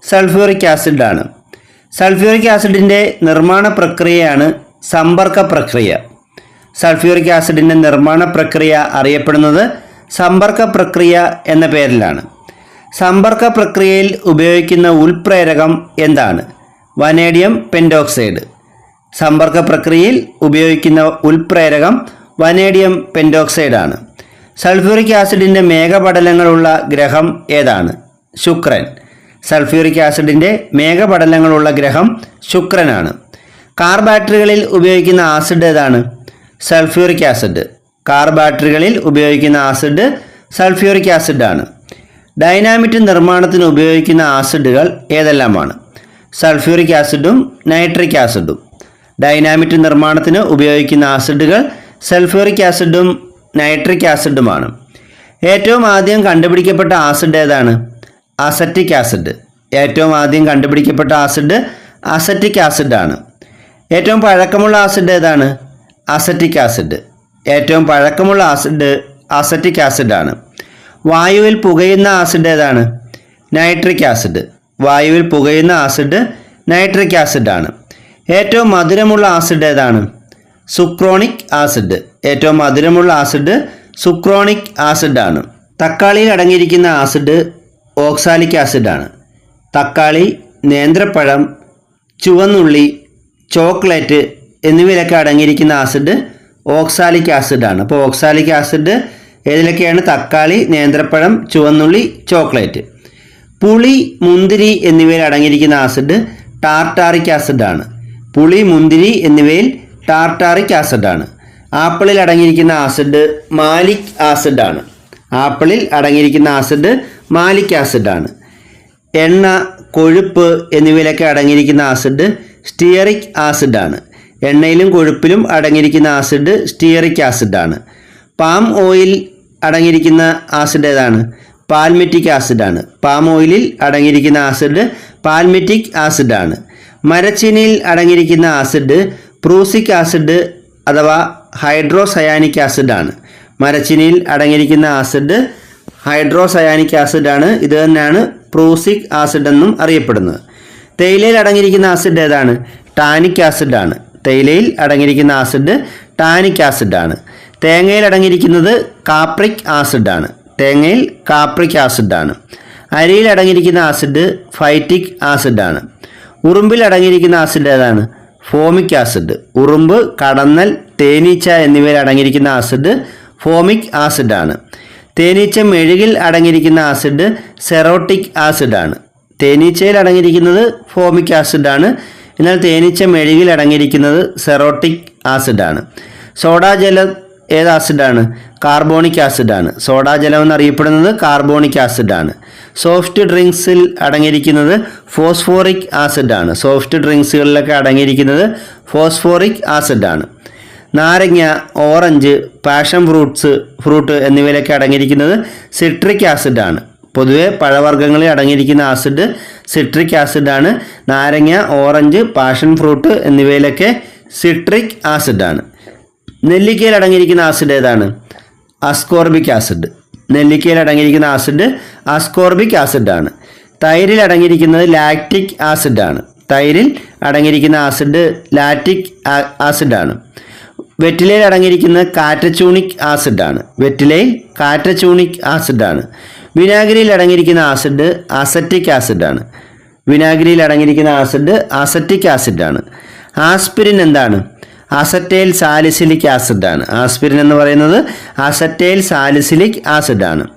സൾഫ്യൂറിക് ആസിഡാണ്. സൾഫ്യൂറിക് ആസിഡിൻ്റെ നിർമ്മാണ പ്രക്രിയയാണ് സമ്പർക്ക പ്രക്രിയ. സൾഫ്യൂറിക് ആസിഡിൻ്റെ നിർമ്മാണ പ്രക്രിയ അറിയപ്പെടുന്നത് സമ്പർക്ക പ്രക്രിയ എന്ന പേരിലാണ്. സമ്പർക്ക പ്രക്രിയയിൽ ഉപയോഗിക്കുന്ന ഉൽപ്രേരകം എന്താണ്? Vanadium pentoxide. സമ്പർക്ക പ്രക്രിയയിൽ ഉപയോഗിക്കുന്ന ഉൽപ്രേരകം വനേഡിയം പെൻറ്റോക്സൈഡ് ആണ്. സൾഫ്യൂറിക് ആസിഡിൻ്റെ മേഘപടലങ്ങളുള്ള ഗ്രഹം ഏതാണ്? ശുക്രൻ. സൾഫ്യൂറിക് ആസിഡിൻ്റെ മേഘപടലങ്ങളുള്ള ഗ്രഹം ശുക്രനാണ്. കാർ ബാറ്ററികളിൽ ഉപയോഗിക്കുന്ന ആസിഡ് ഏതാണ്? Sulphuric acid. കാർ ബാറ്ററികളിൽ ഉപയോഗിക്കുന്ന ആസിഡ് സൾഫ്യൂറിക് ആസിഡാണ്. ഡൈനാമിറ്റ് നിർമ്മാണത്തിന് ഉപയോഗിക്കുന്ന ആസിഡുകൾ ഏതെല്ലാമാണ്? സൾഫ്യൂറിക് ആസിഡും നൈട്രിക് ആസിഡും. ഡൈനാമിറ്റ് നിർമ്മാണത്തിന് ഉപയോഗിക്കുന്ന ആസിഡുകൾ സൾഫ്യൂറിക് ആസിഡും നൈട്രിക് ആസിഡുമാണ്. ഏറ്റവും ആദ്യം കണ്ടുപിടിക്കപ്പെട്ട ആസിഡ് ഏതാണ്? Acetic acid. ഏറ്റവും ആദ്യം കണ്ടുപിടിക്കപ്പെട്ട ആസിഡ് അസറ്റിക് ആസിഡ് ആണ്. ഏറ്റവും പഴക്കമുള്ള ആസിഡ് ഏതാണ്? Acetic acid. ഏറ്റവും പഴക്കമുള്ള ആസിഡ് അസറ്റിക് ആസിഡ് ആണ്. വായുവിൽ പുകയുന്ന ആസിഡ് ഏതാണ്? Nitric acid. വായുവിൽ പുകയുന്ന ആസിഡ് നൈട്രിക് ആസിഡ് ആണ്. ഏറ്റവും മധുരമുള്ള ആസിഡ് ഏതാണ്? സുക്രോണിക് ആസിഡ്. ഏറ്റവും മധുരമുള്ള ആസിഡ് സുക്രോണിക് ആസിഡ് ആണ്. തക്കാളിയിൽ അടങ്ങിയിരിക്കുന്ന ആസിഡ് ഓക്സാലിക് ആസിഡ് ആണ്. തക്കാളി, നേന്ത്രപ്പഴം, ചുവന്നുള്ളി, ചോക്ലേറ്റ് എന്നിവയിലൊക്കെ അടങ്ങിയിരിക്കുന്ന ആസിഡ് ഓക്സാലിക് ആസിഡ് ആണ്. അപ്പോൾ ഓക്സാലിക് ആസിഡ് ഏതിലൊക്കെയാണ്? തക്കാളി, നേന്ത്രപ്പഴം, ചുവന്നുള്ളി, ചോക്ലേറ്റ്. പുളി, മുന്തിരി എന്നിവയിൽ അടങ്ങിയിരിക്കുന്ന ആസിഡ് ടാർട്ടാറിക് ആസിഡ് ആണ്. പുളി, മുന്തിരി എന്നിവയിൽ ടാർട്ടാറിക് ആസിഡ് ആണ്. ആപ്പിളിൽ അടങ്ങിയിരിക്കുന്ന ആസിഡ് മാലിക് ആസിഡ് ആണ്. ആപ്പിളിൽ അടങ്ങിയിരിക്കുന്ന ആസിഡ് മാലിക് ആസിഡ് ആണ്. എണ്ണ, കൊഴുപ്പ് എന്നിവയിലൊക്കെ അടങ്ങിയിരിക്കുന്ന ആസിഡ് സ്റ്റിയറിക് ആസിഡ് ആണ്. എണ്ണയിലും കൊഴുപ്പിലും അടങ്ങിയിരിക്കുന്ന ആസിഡ് സ്റ്റിയറിക് ആസിഡ് ആണ്. പാം ഓയിൽ അടങ്ങിയിരിക്കുന്ന ആസിഡ് ഏതാണ്? പാൽമിറ്റിക് ആസിഡ് ആണ്. പാം ഓയിലിൽ അടങ്ങിയിരിക്കുന്ന ആസിഡ് പാൽമിറ്റിക് ആസിഡ് ആണ്. മരച്ചീനിയിൽ അടങ്ങിയിരിക്കുന്ന ആസിഡ് പ്രൂസിക് ആസിഡ് അഥവാ ഹൈഡ്രോസയാനിക് ആസിഡ് ആണ്. മരച്ചീനിയിൽ അടങ്ങിയിരിക്കുന്ന ആസിഡ് ഹൈഡ്രോസയാനിക് ആസിഡ് ആണ്. ഇത് തന്നെയാണ് പ്രൂസിക് ആസിഡ് എന്നും അറിയപ്പെടുന്നത്. തേയിലയിൽ അടങ്ങിയിരിക്കുന്ന ആസിഡ് ഏതാണ്? ടാനിക് ആസിഡ് ആണ്. തേയിലയിൽ അടങ്ങിയിരിക്കുന്ന ആസിഡ് ടാനിക് ആസിഡ് ആണ്. തേങ്ങയിൽ അടങ്ങിയിരിക്കുന്നത് കാപ്രിക് ആസിഡ് ആണ്. തേങ്ങയിൽ കാപ്രിക് ആസിഡ് ആണ്. അരിയിൽ അടങ്ങിയിരിക്കുന്ന ആസിഡ് ഫൈറ്റിക് ആസിഡ് ആണ്. ഉറുമ്പിൽ അടങ്ങിയിരിക്കുന്ന ആസിഡ് ഏതാണ്? Formic acid. ഉറുമ്പ്, കടന്നൽ, തേനീച്ച എന്നിവയിൽ അടങ്ങിയിരിക്കുന്ന ആസിഡ് ഫോമിക് ആസിഡ് ആണ്. തേനീച്ച മെഴുകിൽ അടങ്ങിയിരിക്കുന്ന ആസിഡ് സെറോട്ടിക് ആസിഡ് ആണ്. തേനീച്ചയിൽ അടങ്ങിയിരിക്കുന്നത് ഫോമിക് ആസിഡ് ആണ്. എന്നാൽ തേനീച്ച മെഴുകിൽ അടങ്ങിയിരിക്കുന്നത് സെറോട്ടിക് ആസിഡ് ആണ്. സോഡാജലം ഏത് ആസിഡാണ്? കാർബോണിക് ആസിഡ് ആണ്. സോഡാജലം എന്നറിയപ്പെടുന്നത് കാർബോണിക് ആസിഡ് ആണ്. സോഫ്റ്റ് ഡ്രിങ്ക്സിൽ അടങ്ങിയിരിക്കുന്നത് ഫോസ്ഫോറിക് ആസിഡ് ആണ്. സോഫ്റ്റ് ഡ്രിങ്ക്സുകളിലൊക്കെ അടങ്ങിയിരിക്കുന്നത് ഫോസ്ഫോറിക് ആസിഡ് ആണ്. നാരങ്ങ, ഓറഞ്ച്, പാഷൻ ഫ്രൂട്ട് എന്നിവയിലൊക്കെ അടങ്ങിയിരിക്കുന്നത് സിട്രിക് ആസിഡ് ആണ്. പൊതുവെ പഴവർഗ്ഗങ്ങളിൽ അടങ്ങിയിരിക്കുന്ന ആസിഡ് സിട്രിക് ആസിഡ് ആണ്. നാരങ്ങ, ഓറഞ്ച്, പാഷൻ ഫ്രൂട്ട് എന്നിവയിലൊക്കെ സിട്രിക് ആസിഡ് ആണ്. നെല്ലിക്കയിൽ അടങ്ങിയിരിക്കുന്ന ആസിഡ് ഏതാണ്? Ascorbic acid. നെല്ലിക്കയിൽ അടങ്ങിയിരിക്കുന്ന ആസിഡ് അസ്കോർബിക് ആസിഡ് ആണ്. തൈരിൽ അടങ്ങിയിരിക്കുന്നത് ലാക്റ്റിക് ആസിഡ് ആണ്. തൈരിൽ അടങ്ങിയിരിക്കുന്ന ആസിഡ് ലാക്റ്റിക് ആസിഡ് ആണ്. വെറ്റിലയിൽ അടങ്ങിയിരിക്കുന്നത് കാറ്റച്ചൂണിക് ആസിഡ് ആണ്. വെറ്റിലയിൽ കാറ്റച്ചൂണിക് ആസിഡ് ആണ്. വിനാഗിരിയിൽ അടങ്ങിയിരിക്കുന്ന ആസിഡ് അസറ്റിക് ആസിഡ് ആണ്. വിനാഗിരിയിൽ അടങ്ങിയിരിക്കുന്ന ആസിഡ് അസറ്റിക് ആസിഡ് ആണ്. ആസ്പിരിൻ എന്താണ്? അസറ്റൈൽ സാലിസിലിക് ആസിഡ് ആണ്. ആസ്പിരിൻ എന്ന് പറയുന്നത് അസറ്റൈൽ സാലിസിലിക് ആസിഡ് ആണ്.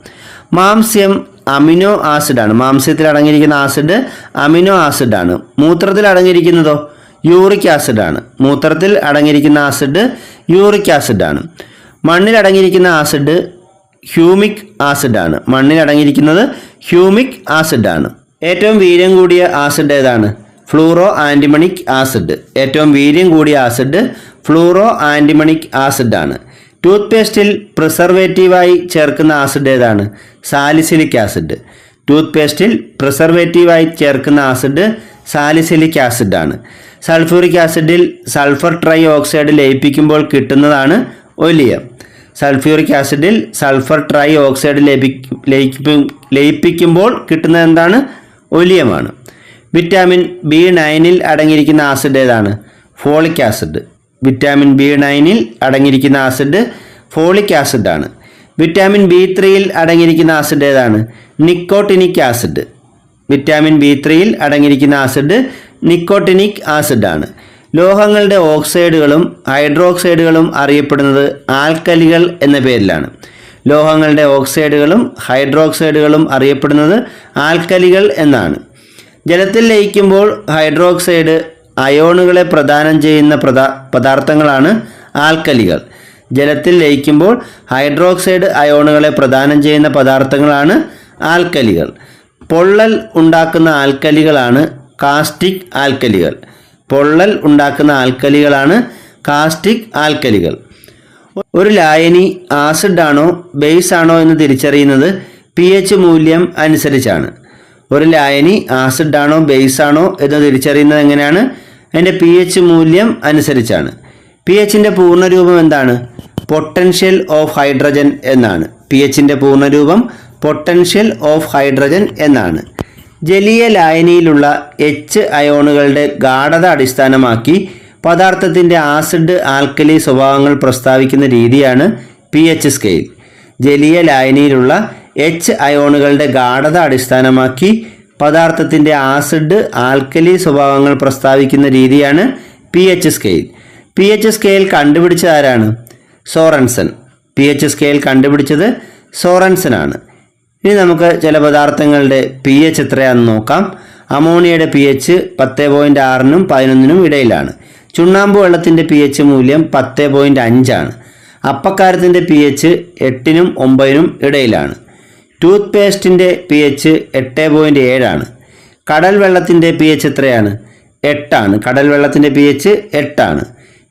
മാംസ്യം അമിനോ ആസിഡ് ആണ്. മാംസ്യത്തിൽ അടങ്ങിയിരിക്കുന്ന ആസിഡ് അമിനോ ആസിഡ് ആണ്. മൂത്രത്തിൽ അടങ്ങിയിരിക്കുന്നതോ യൂറിക് ആസിഡ് ആണ്. മൂത്രത്തിൽ അടങ്ങിയിരിക്കുന്ന ആസിഡ് യൂറിക് ആസിഡ് ആണ്. മണ്ണിൽ അടങ്ങിയിരിക്കുന്ന ആസിഡ് ഹ്യൂമിക് ആസിഡ് ആണ്. മണ്ണിൽ അടങ്ങിയിരിക്കുന്നത് ഹ്യൂമിക് ആസിഡ് ആണ്. ഏറ്റവും വീര്യം കൂടിയ ആസിഡ് ഏതാണ്? Fluoro antimonic acid. ഏറ്റവും വീര്യം കൂടിയ ആസിഡ് ഫ്ലൂറോ ആൻറ്റിമണിക് ആസിഡ് ആണ്. ടൂത്ത് പേസ്റ്റിൽ പ്രിസർവേറ്റീവായി ചേർക്കുന്ന ആസിഡ് ഏതാണ്? Salicylic acid. ടൂത്ത് പേസ്റ്റിൽ പ്രിസർവേറ്റീവായി ചേർക്കുന്ന ആസിഡ് സാലിസിലിക് ആസിഡ് ആണ്. സൾഫ്യൂറിക് ആസിഡിൽ സൾഫർ ട്രൈ ഓക്സൈഡ് ലയിപ്പിക്കുമ്പോൾ കിട്ടുന്നതാണ് ഒലിയം. സൾഫ്യൂറിക് ആസിഡിൽ സൾഫർ ട്രൈ ഓക്സൈഡ് ലയിപ്പിക്കുമ്പോൾ കിട്ടുന്നത് എന്താണ്? ഒലിയമാണ്. വിറ്റാമിൻ B9ൽ അടങ്ങിയിരിക്കുന്ന ആസിഡ് ഏതാണ്? Folic acid. വിറ്റാമിൻ B9ൽ അടങ്ങിയിരിക്കുന്ന ആസിഡ് ഫോളിക് ആസിഡ് ആണ്. വിറ്റാമിൻ B3ൽ അടങ്ങിയിരിക്കുന്ന ആസിഡ് ഏതാണ്? Nicotinic acid. വിറ്റാമിൻ B3ൽ അടങ്ങിയിരിക്കുന്ന ആസിഡ് നിക്കോട്ടിനിക് ആസിഡ് ആണ്. ലോഹങ്ങളുടെ ഓക്സൈഡുകളും ഹൈഡ്രോക്സൈഡുകളും അറിയപ്പെടുന്നത് ആൽക്കലികൾ എന്ന പേരിലാണ്. ലോഹങ്ങളുടെ ഓക്സൈഡുകളും ഹൈഡ്രോക്സൈഡുകളും അറിയപ്പെടുന്നത് ആൽക്കലികൾ എന്നാണ്. ജലത്തിൽ ലയിക്കുമ്പോൾ ഹൈഡ്രോക്സൈഡ് അയോണുകളെ പ്രദാനം ചെയ്യുന്ന പദാർത്ഥങ്ങളാണ് ആൽക്കലികൾ. ജലത്തിൽ ലയിക്കുമ്പോൾ ഹൈഡ്രോക്സൈഡ് അയോണുകളെ പ്രദാനം ചെയ്യുന്ന പദാർത്ഥങ്ങളാണ് ആൽക്കലികൾ. പൊള്ളൽ ഉണ്ടാക്കുന്ന ആൽക്കലികളാണ് കാസ്റ്റിക് ആൽക്കലികൾ. പൊള്ളൽ ഉണ്ടാക്കുന്ന ആൽക്കലികളാണ് കാസ്റ്റിക് ആൽക്കലികൾ. ഒരു ലായനി ആസിഡ് ആണോ ബേസ് ആണോ എന്ന് തിരിച്ചറിയുന്നത് pH മൂല്യം അനുസരിച്ചാണ്. ഒരു ലായനി ആസിഡ് ആണോ ബേസ് ആണോ എന്ന് തിരിച്ചറിയുന്നത് എങ്ങനെയാണ്? അതിൻ്റെ pH മൂല്യം അനുസരിച്ചാണ്. pHൻ്റെ പൂർണ്ണരൂപം എന്താണ്? പൊട്ടൻഷ്യൽ ഓഫ് ഹൈഡ്രജൻ എന്നാണ്. pHൻ്റെ പൂർണ്ണരൂപം പൊട്ടൻഷ്യൽ ഓഫ് ഹൈഡ്രജൻ എന്നാണ്. ജലീയ ലായനിയിലുള്ള H അയോണുകളുടെ ഗാഢത അടിസ്ഥാനമാക്കി പദാർത്ഥത്തിൻ്റെ ആസിഡ് ആൽക്കലി സ്വഭാവങ്ങൾ പ്രസ്താവിക്കുന്ന രീതിയാണ് pH സ്കെയിൽ. ജലീയ ലായനിയിലുള്ള H അയോണുകളുടെ ഗാഢത അടിസ്ഥാനമാക്കി പദാർത്ഥത്തിൻ്റെ ആസിഡ് ആൽക്കലി സ്വഭാവങ്ങൾ പ്രസ്താവിക്കുന്ന രീതിയാണ് pH സ്കെയിൽ. pH സ്കെയിൽ കണ്ടുപിടിച്ചത് ആരാണ്? സോറൻസൺ. pH സ്കെയിൽ കണ്ടുപിടിച്ചത് സോറൻസൺ ആണ്. ഇനി നമുക്ക് ചില പദാർത്ഥങ്ങളുടെ pH എത്രയാണെന്ന് നോക്കാം. അമോണിയയുടെ pH 10.6നും 11നും ഇടയിലാണ്. ചുണ്ണാമ്പ് വെള്ളത്തിൻ്റെ pH മൂല്യം 10.5 ആണ്. അപ്പക്കാരത്തിൻ്റെ pH 8നും 9നും ഇടയിലാണ്. ടൂത്ത് പേസ്റ്റിൻ്റെ pH 8.7 ആണ്. കടൽ വെള്ളത്തിൻ്റെ pH എത്രയാണ്? 8 ആണ്. കടൽ വെള്ളത്തിൻ്റെ pH 8 ആണ്.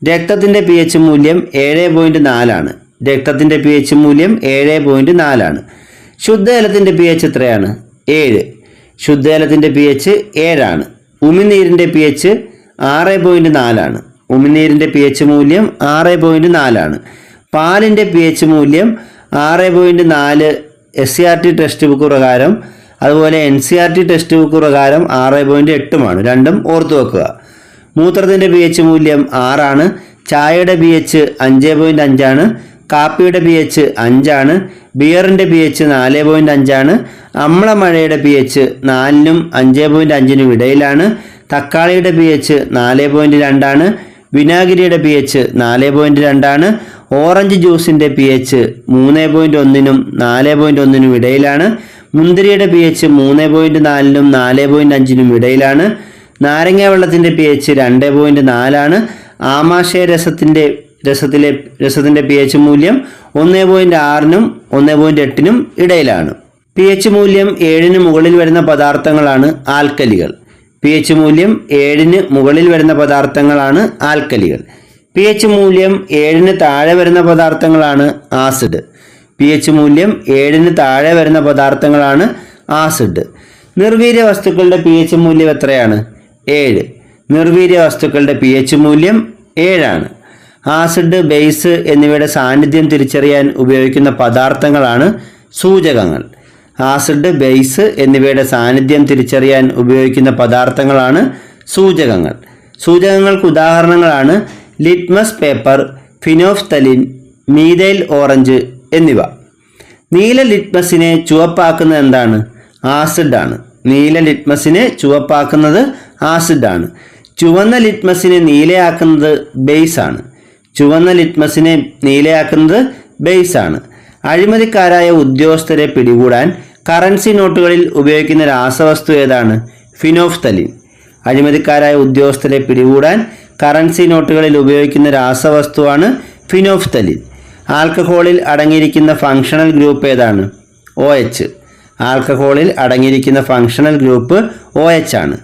രക്തത്തിൻ്റെ pH മൂല്യം 7.4 ആണ്. രക്തത്തിൻ്റെ pH മൂല്യം 7.4 ആണ്. ശുദ്ധജലത്തിൻ്റെ pH എത്രയാണ്? 7. ശുദ്ധജലത്തിൻ്റെ pH 7 ആണ്. ഉമിനീരിൻ്റെ pH 6.4 ആണ്. ഉമിനീരിൻ്റെ pH മൂല്യം 6.4 ആണ്. പാലിൻ്റെ pH മൂല്യം 6.4 SCRT ടെക്സ്റ്റ് ബുക്ക് പ്രകാരം, അതുപോലെ NCERT ടെക്സ്റ്റ് ബുക്ക് പ്രകാരം 6.8 രണ്ടും ഓർത്തു വെക്കുക. മൂത്രത്തിൻ്റെ pH മൂല്യം 6 ആണ്. ചായയുടെ pH 5.5 ആണ്. കാപ്പിയുടെ pH 5 ആണ്. ബിയറിൻ്റെ pH 4.5 ആണ്. അമ്ലമഴയുടെ pH 4നും 5.5നും ഇടയിലാണ്. തക്കാളിയുടെ pH 4.2 ആണ്. വിനാഗിരിയുടെ pH 4.2 ആണ്. ഓറഞ്ച് ജ്യൂസിൻ്റെ pH 3.1നും 4.1നും ഇടയിലാണ്. മുന്തിരിയുടെ pH 3.4നും 4.5നും ഇടയിലാണ്. നാരങ്ങ വെള്ളത്തിൻ്റെ pH 2.4 ആണ്. ആമാശയ രസത്തിൻ്റെ pH മൂല്യം 1.6നും 1.8നും ഇടയിലാണ്. pH മൂല്യം 7ന് മുകളിൽ വരുന്ന പദാർത്ഥങ്ങളാണ് ആൽക്കലികൾ. pH മൂല്യം 7ന് മുകളിൽ വരുന്ന പദാർത്ഥങ്ങളാണ് ആൽക്കലികൾ. pH മൂല്യം 7ന് താഴെ വരുന്ന പദാർത്ഥങ്ങളാണ് ആസിഡ്. pH മൂല്യം 7ന് താഴെ വരുന്ന പദാർത്ഥങ്ങളാണ് ആസിഡ്. നിർവീര്യ വസ്തുക്കളുടെ pH മൂല്യം എത്രയാണ്? 7. നിർവീര്യ വസ്തുക്കളുടെ pH മൂല്യം 7 ആണ്. ആസിഡ്, ബേസ് എന്നിവയുടെ സാന്നിധ്യം തിരിച്ചറിയാൻ ഉപയോഗിക്കുന്ന പദാർത്ഥങ്ങളാണ് സൂചകങ്ങൾ. ആസിഡ്, ബേസ് എന്നിവയുടെ സാന്നിധ്യം തിരിച്ചറിയാൻ ഉപയോഗിക്കുന്ന പദാർത്ഥങ്ങളാണ് സൂചകങ്ങൾ. സൂചകങ്ങൾക്ക് ഉദാഹരണങ്ങളാണ് litmus paper, phenolphthalein, methyl orange എന്നിവ. നീല ലിറ്റ്മസിനെ ചുവപ്പാക്കുന്നത് എന്താണ്? ആസിഡാണ്. നീല ലിറ്റ്മസിനെ ചുവപ്പാക്കുന്നത് ആസിഡാണ്. ചുവന്ന ലിറ്റ്മസിനെ നീലയാക്കുന്നത് ബേസാണ്. ചുവന്ന ലിറ്റ്മസിനെ നീലയാക്കുന്നത് ബേസാണ്. അഴിമതിക്കാരായ ഉദ്യോഗസ്ഥരെ പിടികൂടാൻ കറൻസി നോട്ടുകളിൽ ഉപയോഗിക്കുന്ന രാസവസ്തു ഏതാണ്? ഫിനോഫ്തലിൻ. അഴിമതിക്കാരായ ഉദ്യോഗസ്ഥരെ പിടികൂടാൻ കറൻസി നോട്ടുകളിൽ ഉപയോഗിക്കുന്ന രാസവസ്തുവാണ് ഫിനോഫ്തലിൻ. ആൽക്കഹോളിൽ അടങ്ങിയിരിക്കുന്ന ഫങ്ഷണൽ ഗ്രൂപ്പ് ഏതാണ്? OH. ആൽക്കഹോളിൽ അടങ്ങിയിരിക്കുന്ന ഫങ്ഷണൽ ഗ്രൂപ്പ് OH ആണ്.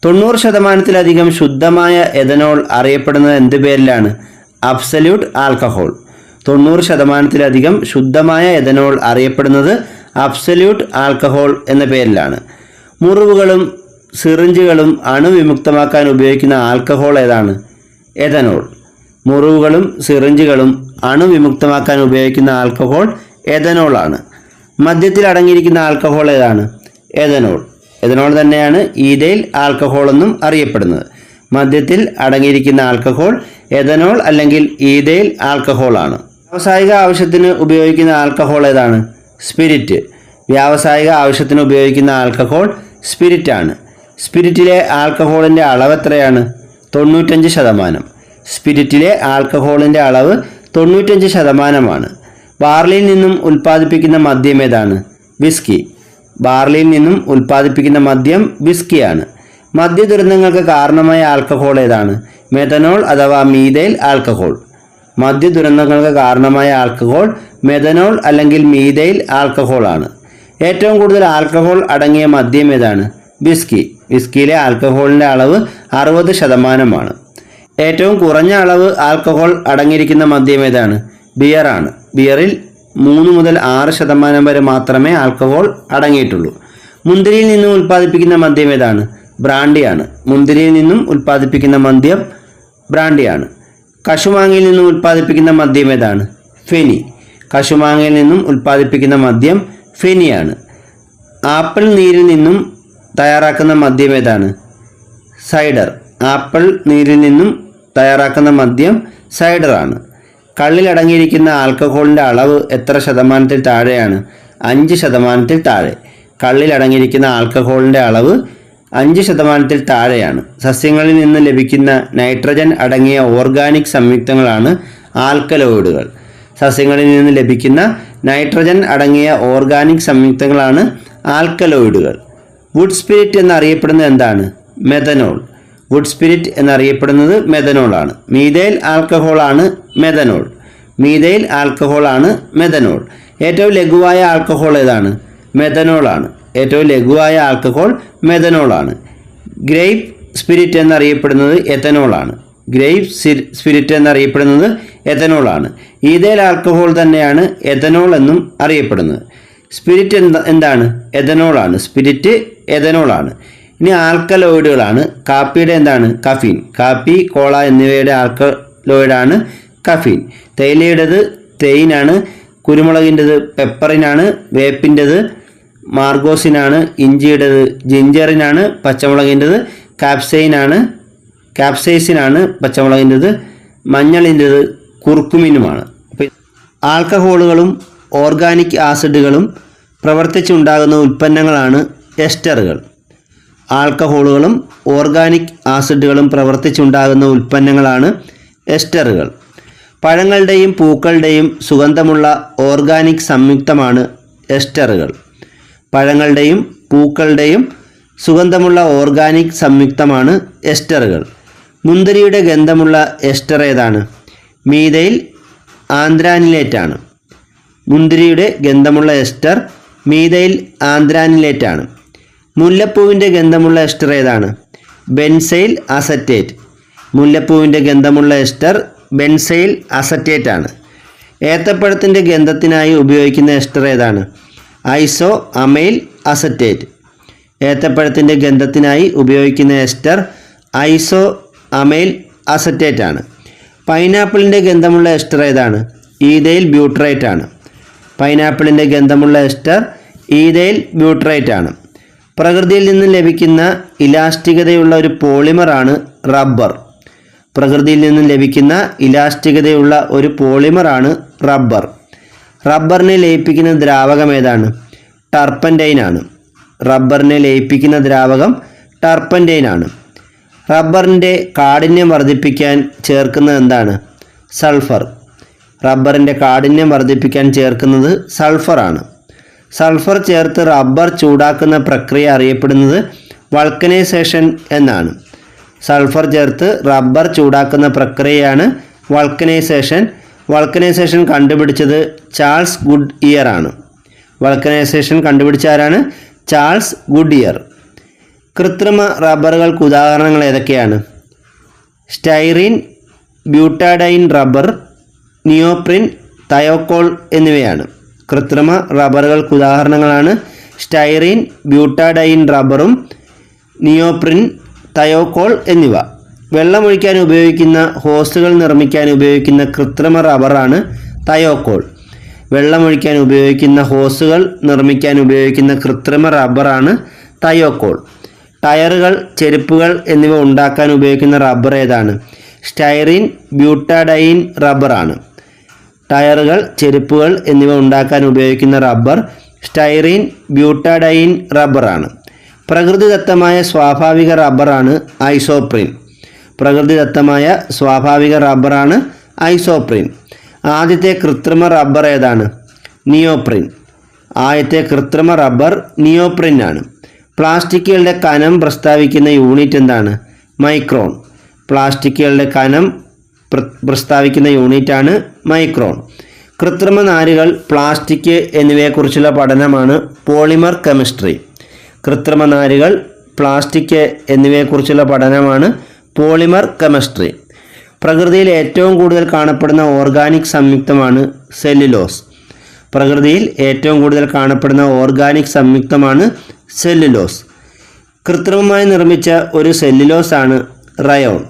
90% ശുദ്ധമായ എഥനോൾ അറിയപ്പെടുന്നത് എന്ത് പേരിലാണ്? Absolute alcohol. 90% ശുദ്ധമായ എഥനോൾ അറിയപ്പെടുന്നത് അബ്സല്യൂട്ട് ആൽക്കഹോൾ എന്ന പേരിലാണ്. മുറിവുകളും സിറിഞ്ചുകളും അണുവിമുക്തമാക്കാൻ ഉപയോഗിക്കുന്ന ആൽക്കഹോൾ ഏതാണ്? എഥനോൾ. മുറിവുകളും സിറിഞ്ചുകളും അണുവിമുക്തമാക്കാൻ ഉപയോഗിക്കുന്ന ആൽക്കഹോൾ എഥനോൾ ആണ്. മദ്യത്തിൽ അടങ്ങിയിരിക്കുന്ന ആൽക്കഹോൾ ഏതാണ്? എഥനോൾ. എഥനോൾ തന്നെയാണ് ഈഥൈൽ ആൽക്കഹോൾ എന്നും അറിയപ്പെടുന്നത്. മദ്യത്തിൽ അടങ്ങിയിരിക്കുന്ന ആൽക്കഹോൾ എഥനോൾ അല്ലെങ്കിൽ ഈഥൈൽ ആൽക്കഹോൾ ആണ്. വ്യാവസായിക ആവശ്യത്തിന് ഉപയോഗിക്കുന്ന ആൽക്കഹോൾ ഏതാണ്? സ്പിരിറ്റ്. വ്യാവസായിക ആവശ്യത്തിന് ഉപയോഗിക്കുന്ന ആൽക്കഹോൾ സ്പിരിറ്റ് ആണ്. സ്പിരിറ്റിലെ ആൽക്കഹോളിൻ്റെ അളവ് എത്രയാണ്? 95%. സ്പിരിറ്റിലെ ആൽക്കഹോളിൻ്റെ അളവ് 95%. ബാർലിയിൽ നിന്നും ഉൽപ്പാദിപ്പിക്കുന്ന മദ്യം ഏതാണ്? വിസ്കി. ബാർലിയിൽ നിന്നും ഉൽപ്പാദിപ്പിക്കുന്ന മദ്യം വിസ്കിയാണ്. മദ്യ ദുരന്തങ്ങൾക്ക് കാരണമായ ആൽക്കഹോൾ ഏതാണ്? മെഥനോൾ അഥവാ മീഥൈൽ ആൽക്കഹോൾ. മദ്യ ദുരന്തങ്ങൾക്ക് കാരണമായ ആൽക്കഹോൾ മെഥനോൾ അല്ലെങ്കിൽ മീഥൈൽ ആൽക്കഹോൾ ആണ്. ഏറ്റവും കൂടുതൽ ആൽക്കഹോൾ അടങ്ങിയ മദ്യം ഏതാണ്? വിസ്കി. വിസ്കിയിലെ ആൽക്കഹോളിൻ്റെ അളവ് 60%. ഏറ്റവും കുറഞ്ഞ അളവ് ആൽക്കഹോൾ അടങ്ങിയിരിക്കുന്ന മദ്യം ഏതാണ്? ബിയറാണ്. ബിയറിൽ 3 മുതൽ 6% വരെ മാത്രമേ ആൽക്കഹോൾ അടങ്ങിയിട്ടുള്ളൂ. മുന്തിരിയിൽ നിന്നും ഉൽപ്പാദിപ്പിക്കുന്ന മദ്യം ഏതാണ്? ബ്രാൻഡിയാണ്. മുന്തിരിയിൽ നിന്നും ഉൽപ്പാദിപ്പിക്കുന്ന മദ്യം ബ്രാൻഡിയാണ്. കശുമാങ്ങയിൽ നിന്നും ഉൽപ്പാദിപ്പിക്കുന്ന മദ്യം ഏതാണ്? ഫെനി. കശുമാങ്ങയിൽ നിന്നും ഉൽപ്പാദിപ്പിക്കുന്ന മദ്യം ഫെനിയാണ്. ആപ്പിൾ നീരിൽ നിന്നും തയ്യാറാക്കുന്ന മദ്യം ഏതാണ്? സൈഡർ. ആപ്പിൾ നീരിൽ നിന്നും തയ്യാറാക്കുന്ന മദ്യം സൈഡറാണ്. കള്ളിൽ അടങ്ങിയിരിക്കുന്ന ആൽക്കഹോളിൻ്റെ അളവ് എത്ര ശതമാനത്തിൽ താഴെയാണ്? 5% താഴെ. കള്ളിൽ അടങ്ങിയിരിക്കുന്ന ആൽക്കഹോളിൻ്റെ അളവ് 5% താഴെയാണ്. സസ്യങ്ങളിൽ നിന്ന് ലഭിക്കുന്ന നൈട്രജൻ അടങ്ങിയ ഓർഗാനിക് സംയുക്തങ്ങളാണ് ആൽക്കലോയിഡുകൾ. സസ്യങ്ങളിൽ നിന്ന് ലഭിക്കുന്ന നൈട്രജൻ അടങ്ങിയ ഓർഗാനിക് സംയുക്തങ്ങളാണ് ആൽക്കലോയിഡുകൾ. വുഡ് സ്പിരിറ്റ് എന്നറിയപ്പെടുന്നത് എന്താണ്? മെഥനോൾ. വുഡ് സ്പിരിറ്റ് എന്നറിയപ്പെടുന്നത് മെഥനോളാണ്. മീഥൈൽ ആൽക്കഹോളാണ് മെഥനോൾ. മീഥൈൽ ആൽക്കഹോളാണ് മെഥനോൾ. ഏറ്റവും ലഘുവായ ആൽക്കഹോൾ ഏതാണ്? മെഥനോളാണ്. ഏറ്റവും ലഘുവായ ആൽക്കഹോൾ മെഥനോളാണ്. ഗ്രേപ്പ് സ്പിരിറ്റ് എന്നറിയപ്പെടുന്നത് എഥനോളാണ്. ഗ്രേപ്പ് സ്പിരിറ്റ് എന്നറിയപ്പെടുന്നത് എഥനോളാണ്. ഈഥൈൽ ആൽക്കഹോൾ തന്നെയാണ് എഥനോൾ എന്നും അറിയപ്പെടുന്നത്. സ്പിരിറ്റ് എന്താണ്? എഥനോളാണ്. സ്പിരിറ്റ് എഥനോളാണ്. ഇനി ആൽക്കലോയിഡുകളാണ്. കാപ്പിയുടെ എന്താണ്? കഫീൻ. കാപ്പി, കോള എന്നിവയുടെ ആൽക്കലോയിഡാണ് കഫീൻ. തേയിലയുടേത് തെയിനാണ്. കുരുമുളകിൻ്റെത് പെപ്പറിനാണ്. വേപ്പിൻ്റെത് മാർഗോസിനാണ്. ഇഞ്ചിയുടേത് ജിഞ്ചറിനാണ്. പച്ചമുളകിൻ്റെത് കാപ്സൈസിനാണ്. പച്ചമുളകിൻ്റെത് മഞ്ഞളിൻ്റെത് കുർക്കുമിനുമാണ്. ആൽക്കഹോളുകളും ഓർഗാനിക് ആസിഡുകളും പ്രവർത്തിച്ചുണ്ടാകുന്ന ഉൽപ്പന്നങ്ങളാണ് എസ്റ്ററുകൾ. ആൽക്കഹോളുകളും ഓർഗാനിക് ആസിഡുകളും പ്രവർത്തിച്ചുണ്ടാകുന്ന ഉൽപ്പന്നങ്ങളാണ് എസ്റ്ററുകൾ. പഴങ്ങളുടെയും പൂക്കളുടെയും സുഗന്ധമുള്ള ഓർഗാനിക് സംയുക്തമാണ് എസ്റ്ററുകൾ. പഴങ്ങളുടെയും പൂക്കളുടെയും സുഗന്ധമുള്ള ഓർഗാനിക് സംയുക്തമാണ് എസ്റ്ററുകൾ. മുന്തിരിയുടെ ഗന്ധമുള്ള എസ്റ്റർ ഏതാണ്? മീഥൈൽ ആന്ത്രാനിലേറ്റ് ആണ്. മുന്തിരിയുടെ ഗന്ധമുള്ള എസ്റ്റർ മീഥൈൽ ആന്ത്രാനിലേറ്റ് ആണ്. മുല്ലപ്പൂവിൻ്റെ ഗന്ധമുള്ള എസ്റ്റർ ഏതാണ്? Benzyl acetate. മുല്ലപ്പൂവിൻ്റെ ഗന്ധമുള്ള എസ്റ്റർ ബെൻസൈൽ അസറ്റേറ്റ് ആണ്. ഏത്തപ്പഴത്തിൻ്റെ ഗന്ധത്തിനായി ഉപയോഗിക്കുന്ന എസ്റ്റർ ഏതാണ്? ഐസോ അമൈൽ അസറ്റേറ്റ്. ഏത്തപ്പഴത്തിൻ്റെ ഗന്ധത്തിനായി ഉപയോഗിക്കുന്ന എസ്റ്റർ ഐസോ അമൈൽ അസറ്റേറ്റ് ആണ്. പൈനാപ്പിളിൻ്റെ ഗന്ധമുള്ള എസ്റ്റർ ഏതാണ്? ഈഥൈൽ ബ്യൂട്രേറ്റ് ആണ്. പൈനാപ്പിളിൻ്റെ ഗന്ധമുള്ള എസ്റ്റർ ഈഥൈൽ ബ്യൂട്രേറ്റ് ആണ്. പ്രകൃതിയിൽ നിന്ന് ലഭിക്കുന്ന ഇലാസ്റ്റികതയുള്ള ഒരു പോളിമറാണ് റബ്ബർ. പ്രകൃതിയിൽ നിന്ന് ലഭിക്കുന്ന ഇലാസ്റ്റികതയുള്ള ഒരു പോളിമറാണ് റബ്ബർ. റബ്ബറിനെ ലയിപ്പിക്കുന്ന ദ്രാവകം ഏതാണ്? ടർപ്പൻറ്റൈൻ ആണ്. റബ്ബറിനെ ലയിപ്പിക്കുന്ന ദ്രാവകം ടർപ്പൻറ്റൈൻ ആണ്. റബ്ബറിൻ്റെ കാഠിന്യം വർദ്ധിപ്പിക്കാൻ ചേർക്കുന്നത് എന്താണ്? സൾഫർ. റബ്ബറിൻ്റെ കാഠിന്യം വർദ്ധിപ്പിക്കാൻ ചേർക്കുന്നത് സൾഫറാണ്. സൾഫർ ചേർത്ത് റബ്ബർ ചൂടാക്കുന്ന പ്രക്രിയ അറിയപ്പെടുന്നത് വൾക്കനൈസേഷൻ എന്നാണ്. സൾഫർ ചേർത്ത് റബ്ബർ ചൂടാക്കുന്ന പ്രക്രിയയാണ് വൾക്കനൈസേഷൻ. വൾക്കനൈസേഷൻ കണ്ടുപിടിച്ചത് ചാൾസ് ഗുഡ് ഇയർ ആണ്. വൾക്കനൈസേഷൻ കണ്ടുപിടിച്ച ആരാണ്? Charles good year. കൃത്രിമ റബ്ബറുകൾക്ക് ഉദാഹരണങ്ങൾ ഏതൊക്കെയാണ്? സ്റ്റൈറീൻ, ബ്യൂട്ടാഡൈൻ റബ്ബർ, നിയോപ്രിൻ, തയോക്കോൾ എന്നിവയാണ്. കൃത്രിമ റബ്ബറുകൾക്ക് ഉദാഹരണങ്ങളാണ് സ്റ്റൈറീൻ, ബ്യൂട്ടാഡൈൻ റബ്ബറും നിയോപ്രിൻ, തയോക്കോൾ എന്നിവ. വെള്ളമൊഴിക്കാൻ ഉപയോഗിക്കുന്ന ഹോസുകൾ നിർമ്മിക്കാൻ ഉപയോഗിക്കുന്ന കൃത്രിമ റബ്ബറാണ് തയോക്കോൾ. വെള്ളമൊഴിക്കാൻ ഉപയോഗിക്കുന്ന ഹോസുകൾ നിർമ്മിക്കാൻ ഉപയോഗിക്കുന്ന കൃത്രിമ റബ്ബറാണ് തയോക്കോൾ. ടയറുകൾ, ചെരുപ്പുകൾ എന്നിവ ഉണ്ടാക്കാൻ ഉപയോഗിക്കുന്ന റബ്ബർ ഏതാണ്? സ്റ്റൈറീൻ, ബ്യൂട്ടാഡൈൻ റബ്ബറാണ്. ടയറുകൾ, ചെരുപ്പുകൾ എന്നിവ ഉണ്ടാക്കാൻ ഉപയോഗിക്കുന്ന റബ്ബർ സ്റ്റൈറീൻ, ബ്യൂട്ടാഡൈൻ റബ്ബറാണ്. പ്രകൃതിദത്തമായ സ്വാഭാവിക റബ്ബറാണ് ഐസോപ്രീൻ. പ്രകൃതിദത്തമായ സ്വാഭാവിക റബ്ബറാണ് ഐസോപ്രീൻ. ആദ്യത്തെ കൃത്രിമ റബ്ബർ ഏതാണ്? നിയോപ്രിൻ. ആദ്യത്തെ കൃത്രിമ റബ്ബർ നിയോപ്രിൻ ആണ്. പ്ലാസ്റ്റിക്കുകളുടെ കനം പ്രസ്താവിക്കുന്ന യൂണിറ്റ് എന്താണ്? മൈക്രോൺ. പ്ലാസ്റ്റിക്കുകളുടെ കനം പ്രസ്താവിക്കുന്ന യൂണിറ്റാണ് മൈക്രോൺ. കൃത്രിമ നാരുകൾ, പ്ലാസ്റ്റിക് എന്നിവയെക്കുറിച്ചുള്ള പഠനമാണ് പോളിമർ കെമിസ്ട്രി. കൃത്രിമ നാരുകൾ, പ്ലാസ്റ്റിക് എന്നിവയെക്കുറിച്ചുള്ള പഠനമാണ് പോളിമർ കെമിസ്ട്രി. പ്രകൃതിയിൽ ഏറ്റവും കൂടുതൽ കാണപ്പെടുന്ന ഓർഗാനിക് സംയുക്തമാണ് സെല്ലുലോസ്. പ്രകൃതിയിൽ ഏറ്റവും കൂടുതൽ കാണപ്പെടുന്ന ഓർഗാനിക് സംയുക്തമാണ് സെല്ലുലോസ്. കൃത്രിമമായി നിർമ്മിച്ച ഒരു സെല്ലുലോസ് ആണ് റയോൺ.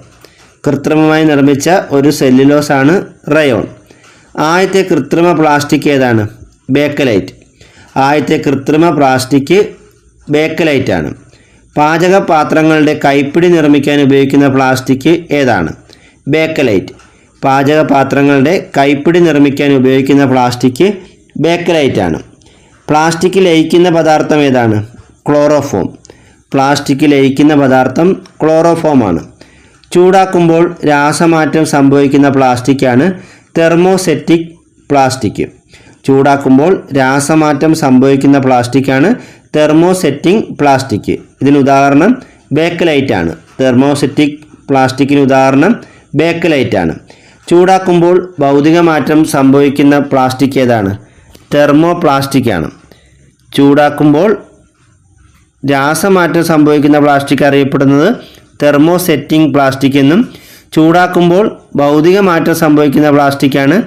കൃത്രിമമായി നിർമ്മിച്ച ഒരു സെല്ലുലോസ് ആണ് റയോൺ. ആദ്യത്തെ കൃത്രിമ പ്ലാസ്റ്റിക് ഏതാണ്? ബേക്കലൈറ്റ്. ആദ്യത്തെ കൃത്രിമ പ്ലാസ്റ്റിക് ബേക്കലൈറ്റ് ആണ്. പാചകപാത്രങ്ങളുടെ കൈപ്പിടി നിർമ്മിക്കാൻ ഉപയോഗിക്കുന്ന പ്ലാസ്റ്റിക് ഏതാണ്? ബേക്കലൈറ്റ്. പാചകപാത്രങ്ങളുടെ കൈപ്പിടി നിർമ്മിക്കാൻ ഉപയോഗിക്കുന്ന പ്ലാസ്റ്റിക് ബേക്കലൈറ്റ് ആണ്. പ്ലാസ്റ്റിക് ലയിക്കുന്ന പദാർത്ഥം ഏതാണ്? ക്ലോറോഫോം. പ്ലാസ്റ്റിക് ലയിക്കുന്ന പദാർത്ഥം ക്ലോറോഫോം ആണ്. ചൂടാക്കുമ്പോൾ രാസമാറ്റം സംഭവിക്കുന്ന പ്ലാസ്റ്റിക്കാണ് തെർമോസെറ്റിക് പ്ലാസ്റ്റിക്. ചൂടാക്കുമ്പോൾ രാസമാറ്റം സംഭവിക്കുന്ന പ്ലാസ്റ്റിക്കാണ് തെർമോസെറ്റിംഗ് പ്ലാസ്റ്റിക്. ഇതിന് ഉദാഹരണം ബേക്കലൈറ്റ് ആണ്. തെർമോസെറ്റിക് പ്ലാസ്റ്റിക്കിന് ഉദാഹരണം ബേക്കലൈറ്റ് ആണ്. ചൂടാക്കുമ്പോൾ ഭൗതിക മാറ്റം സംഭവിക്കുന്ന പ്ലാസ്റ്റിക് ഏതാണ്? തെർമോ പ്ലാസ്റ്റിക് ആണ്. ചൂടാക്കുമ്പോൾ രാസമാറ്റം സംഭവിക്കുന്ന പ്ലാസ്റ്റിക് അറിയപ്പെടുന്നത് തെർമോസെറ്റിംഗ് പ്ലാസ്റ്റിക് എന്നും ചൂടാക്കുമ്പോൾ ഭൗതിക മാറ്റം സംഭവിക്കുന്ന പ്ലാസ്റ്റിക്കാണ്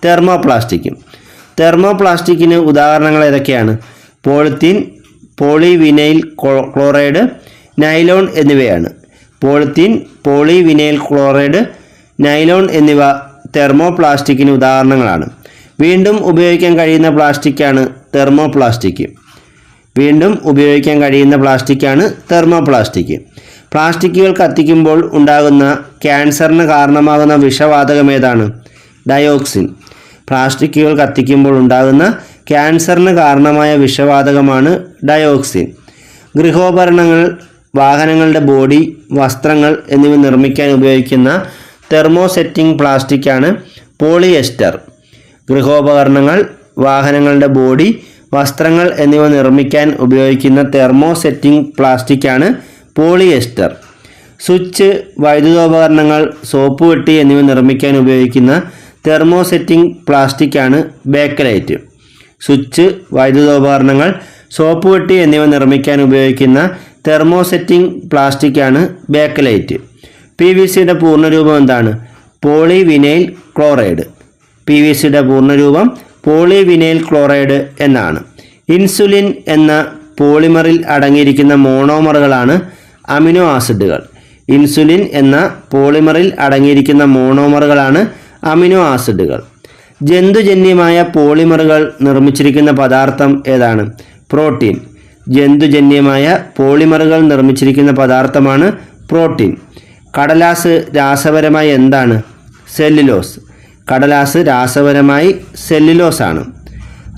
തെർമോ പ്ലാസ്റ്റിക്. തെർമോ പ്ലാസ്റ്റിക്കിന് ഉദാഹരണങ്ങൾ ഏതൊക്കെയാണ്? പോളിത്തീൻ, പോളിവിനൈൽ ക്ലോറൈഡ്, നൈലോൺ എന്നിവയാണ്. പോളിത്തീൻ, പോളിവിനൈൽ ക്ലോറൈഡ്, നൈലോൺ എന്നിവ തെർമോ പ്ലാസ്റ്റിക്കിന് ഉദാഹരണങ്ങളാണ്. വീണ്ടും ഉപയോഗിക്കാൻ കഴിയുന്ന പ്ലാസ്റ്റിക്കാണ് തെർമോ പ്ലാസ്റ്റിക്. വീണ്ടും ഉപയോഗിക്കാൻ കഴിയുന്ന പ്ലാസ്റ്റിക്കാണ് തെർമോ പ്ലാസ്റ്റിക്. പ്ലാസ്റ്റിക്കുകൾ കത്തിക്കുമ്പോൾ ഉണ്ടാകുന്ന ക്യാൻസറിന് കാരണമാകുന്ന വിഷവാതകം ഏതാണ്? ഡയോക്സിൻ. പ്ലാസ്റ്റിക്കുകൾ കത്തിക്കുമ്പോൾ ഉണ്ടാകുന്ന ക്യാൻസറിന് കാരണമായ വിഷവാതകമാണ് ഡയോക്സിൻ. ഗൃഹോപകരണങ്ങൾ, വാഹനങ്ങളുടെ ബോഡി, വസ്ത്രങ്ങൾ എന്നിവ നിർമ്മിക്കാൻ ഉപയോഗിക്കുന്ന തെർമോസെറ്റിംഗ് പ്ലാസ്റ്റിക്കാണ് പോളിയെസ്റ്റർ. ഗൃഹോപകരണങ്ങൾ, വാഹനങ്ങളുടെ ബോഡി, വസ്ത്രങ്ങൾ എന്നിവ നിർമ്മിക്കാൻ ഉപയോഗിക്കുന്ന തെർമോസെറ്റിംഗ് പ്ലാസ്റ്റിക്കാണ് പോളിയെസ്റ്റർ. സ്വിച്ച്, വൈദ്യുതോപകരണങ്ങൾ, സോപ്പ് പെട്ടി എന്നിവ നിർമ്മിക്കാൻ ഉപയോഗിക്കുന്ന തെർമോസെറ്റിംഗ് പ്ലാസ്റ്റിക്കാണ് ബേക്കലൈറ്റ്. സ്വിച്ച്, വൈദ്യുതോപകരണങ്ങൾ, സോപ്പ് പെട്ടി എന്നിവ നിർമ്മിക്കാൻ ഉപയോഗിക്കുന്ന തെർമോസെറ്റിംഗ് പ്ലാസ്റ്റിക്കാണ് ബേക്കലൈറ്റ്. PVCയുടെ പൂർണ്ണരൂപം എന്താണ്? Polyvinyl chloride. PVCയുടെ പൂർണ്ണരൂപം പോളിവിനൈൽ ക്ലോറൈഡ് എന്നാണ്. ഇൻസുലിൻ എന്ന പോളിമറിൽ അടങ്ങിയിരിക്കുന്ന മോണോമറുകളാണ് അമിനോ ആസിഡുകൾ. ഇൻസുലിൻ എന്ന പോളിമറിൽ അടങ്ങിയിരിക്കുന്ന മോണോമറുകളാണ് അമിനോ ആസിഡുകൾ. ജന്തുജന്യമായ പോളിമറുകൾ നിർമ്മിച്ചിരിക്കുന്ന പദാർത്ഥം ഏതാണ്? പ്രോട്ടീൻ. ജന്തുജന്യമായ പോളിമറുകൾ നിർമ്മിച്ചിരിക്കുന്ന പദാർത്ഥമാണ് പ്രോട്ടീൻ. കടലാസ് രാസപരമായി എന്താണ്? സെല്ലുലോസ്. കടലാസ് രാസപരമായി സെല്ലുലോസ് ആണ്.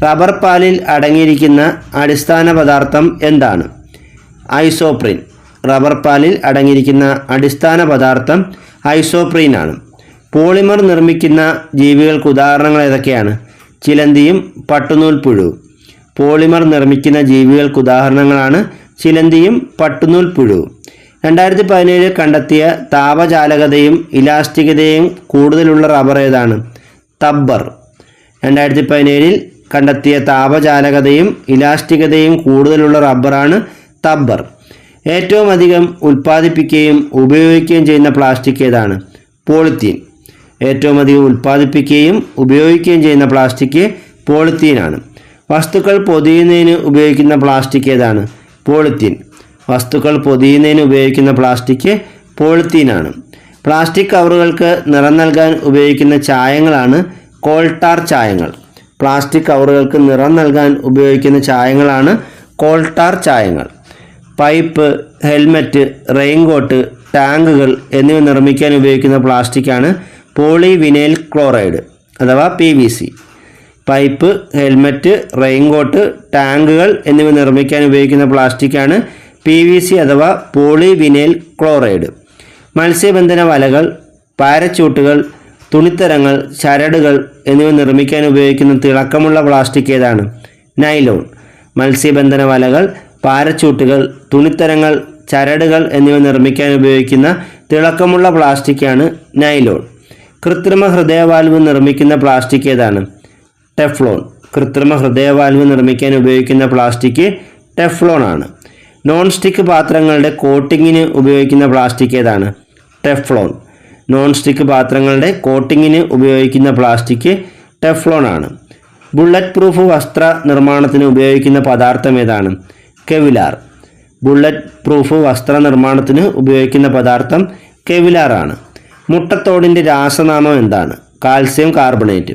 റബ്ബർ പാലിൽ അടങ്ങിയിരിക്കുന്ന അടിസ്ഥാന പദാർത്ഥം എന്താണ്? ഐസോപ്രീൻ. റബ്ബർ പാലിൽ അടങ്ങിയിരിക്കുന്ന അടിസ്ഥാന പദാർത്ഥം ഐസോപ്രീൻ ആണ്. പോളിമർ നിർമ്മിക്കുന്ന ജീവികൾക്ക് ഉദാഹരണങ്ങൾ ഏതൊക്കെയാണ്? ചിലന്തിയും പട്ടുനൂൽ പുഴുവും. പോളിമർ നിർമ്മിക്കുന്ന ജീവികൾക്ക് ഉദാഹരണങ്ങളാണ് ചിലന്തിയും പട്ടുനൂൽ പുഴുവും. 2017 കണ്ടെത്തിയ താപചാലകതയും ഇലാസ്റ്റികതയും കൂടുതലുള്ള റബ്ബർ ഏതാണ്? തബ്ബർ. 2017 കണ്ടെത്തിയ താപചാലകതയും ഇലാസ്റ്റികതയും കൂടുതലുള്ള റബ്ബറാണ് തബ്ബർ. ഏറ്റവും അധികം ഉൽപ്പാദിപ്പിക്കുകയും ഉപയോഗിക്കുകയും ചെയ്യുന്ന പ്ലാസ്റ്റിക് ഏതാണ്? പോളിത്തീൻ. ഏറ്റവും അധികം ഉൽപ്പാദിപ്പിക്കുകയും ഉപയോഗിക്കുകയും ചെയ്യുന്ന പ്ലാസ്റ്റിക് പോളിത്തീനാണ്. വസ്തുക്കൾ പൊതിയുന്നതിന് ഉപയോഗിക്കുന്ന പ്ലാസ്റ്റിക് ഏതാണ്? പോളിത്തീൻ. വസ്തുക്കൾ പൊതിയുന്നതിന് ഉപയോഗിക്കുന്ന പ്ലാസ്റ്റിക് പോളിത്തീനാണ്. പ്ലാസ്റ്റിക് കവറുകൾക്ക് നിറം നൽകാൻ ഉപയോഗിക്കുന്ന ചായങ്ങളാണ് കോൾട്ടാർ ചായങ്ങൾ. പ്ലാസ്റ്റിക് കവറുകൾക്ക് നിറം നൽകാൻ ഉപയോഗിക്കുന്ന ചായങ്ങളാണ് കോൾട്ടാർ ചായങ്ങൾ. പൈപ്പ്, ഹെൽമറ്റ്, റെയിൻകോട്ട്, ടാങ്കുകൾ എന്നിവ നിർമ്മിക്കാൻ ഉപയോഗിക്കുന്ന പ്ലാസ്റ്റിക്കാണ് പോളിവിനൈൽ ക്ലോറൈഡ് അഥവാ PVC. പൈപ്പ്, ഹെൽമറ്റ്, റെയിൻകോട്ട്, ടാങ്കുകൾ എന്നിവ നിർമ്മിക്കാൻ ഉപയോഗിക്കുന്ന പ്ലാസ്റ്റിക്കാണ് PVC അഥവാ പോളിവിനൈൽ ക്ലോറൈഡ്. മത്സ്യബന്ധന വലകൾ, പാരച്യൂട്ടുകൾ, തുണിത്തരങ്ങൾ, ചരടുകൾ എന്നിവ നിർമ്മിക്കാൻ ഉപയോഗിക്കുന്ന തിളക്കമുള്ള പ്ലാസ്റ്റിക് ഏതാണ്? നൈലോൺ. മത്സ്യബന്ധന വലകൾ, പാരച്യൂട്ടുകൾ, തുണിത്തരങ്ങൾ, ചരടുകൾ എന്നിവ നിർമ്മിക്കാൻ ഉപയോഗിക്കുന്ന തിളക്കമുള്ള പ്ലാസ്റ്റിക്കാണ് നൈലോൺ. കൃത്രിമ ഹൃദയവാൽവ് നിർമ്മിക്കുന്ന പ്ലാസ്റ്റിക് ഏതാണ്? ടെഫ്ലോൺ. കൃത്രിമ ഹൃദയവാൽവ് നിർമ്മിക്കാൻ ഉപയോഗിക്കുന്ന പ്ലാസ്റ്റിക് ടെഫ്ലോൺ ആണ്. നോൺ സ്റ്റിക്ക് പാത്രങ്ങളുടെ കോട്ടിങ്ങിന് ഉപയോഗിക്കുന്ന പ്ലാസ്റ്റിക് ഏതാണ്? ടെഫ്ലോൺ. നോൺ സ്റ്റിക്ക് പാത്രങ്ങളുടെ കോട്ടിങ്ങിന് ഉപയോഗിക്കുന്ന പ്ലാസ്റ്റിക് ടെഫ്ലോൺ ആണ്. ബുള്ളറ്റ് പ്രൂഫ് വസ്ത്ര നിർമ്മാണത്തിന് ഉപയോഗിക്കുന്ന പദാർത്ഥം ഏതാണ്? കെവിലാർ. ബുള്ളറ്റ് പ്രൂഫ് വസ്ത്ര നിർമ്മാണത്തിന് ഉപയോഗിക്കുന്ന പദാർത്ഥം കെവിലാർ ആണ്. മുട്ടത്തോടിൻ്റെ രാസനാമം എന്താണ്? Calcium carbonate.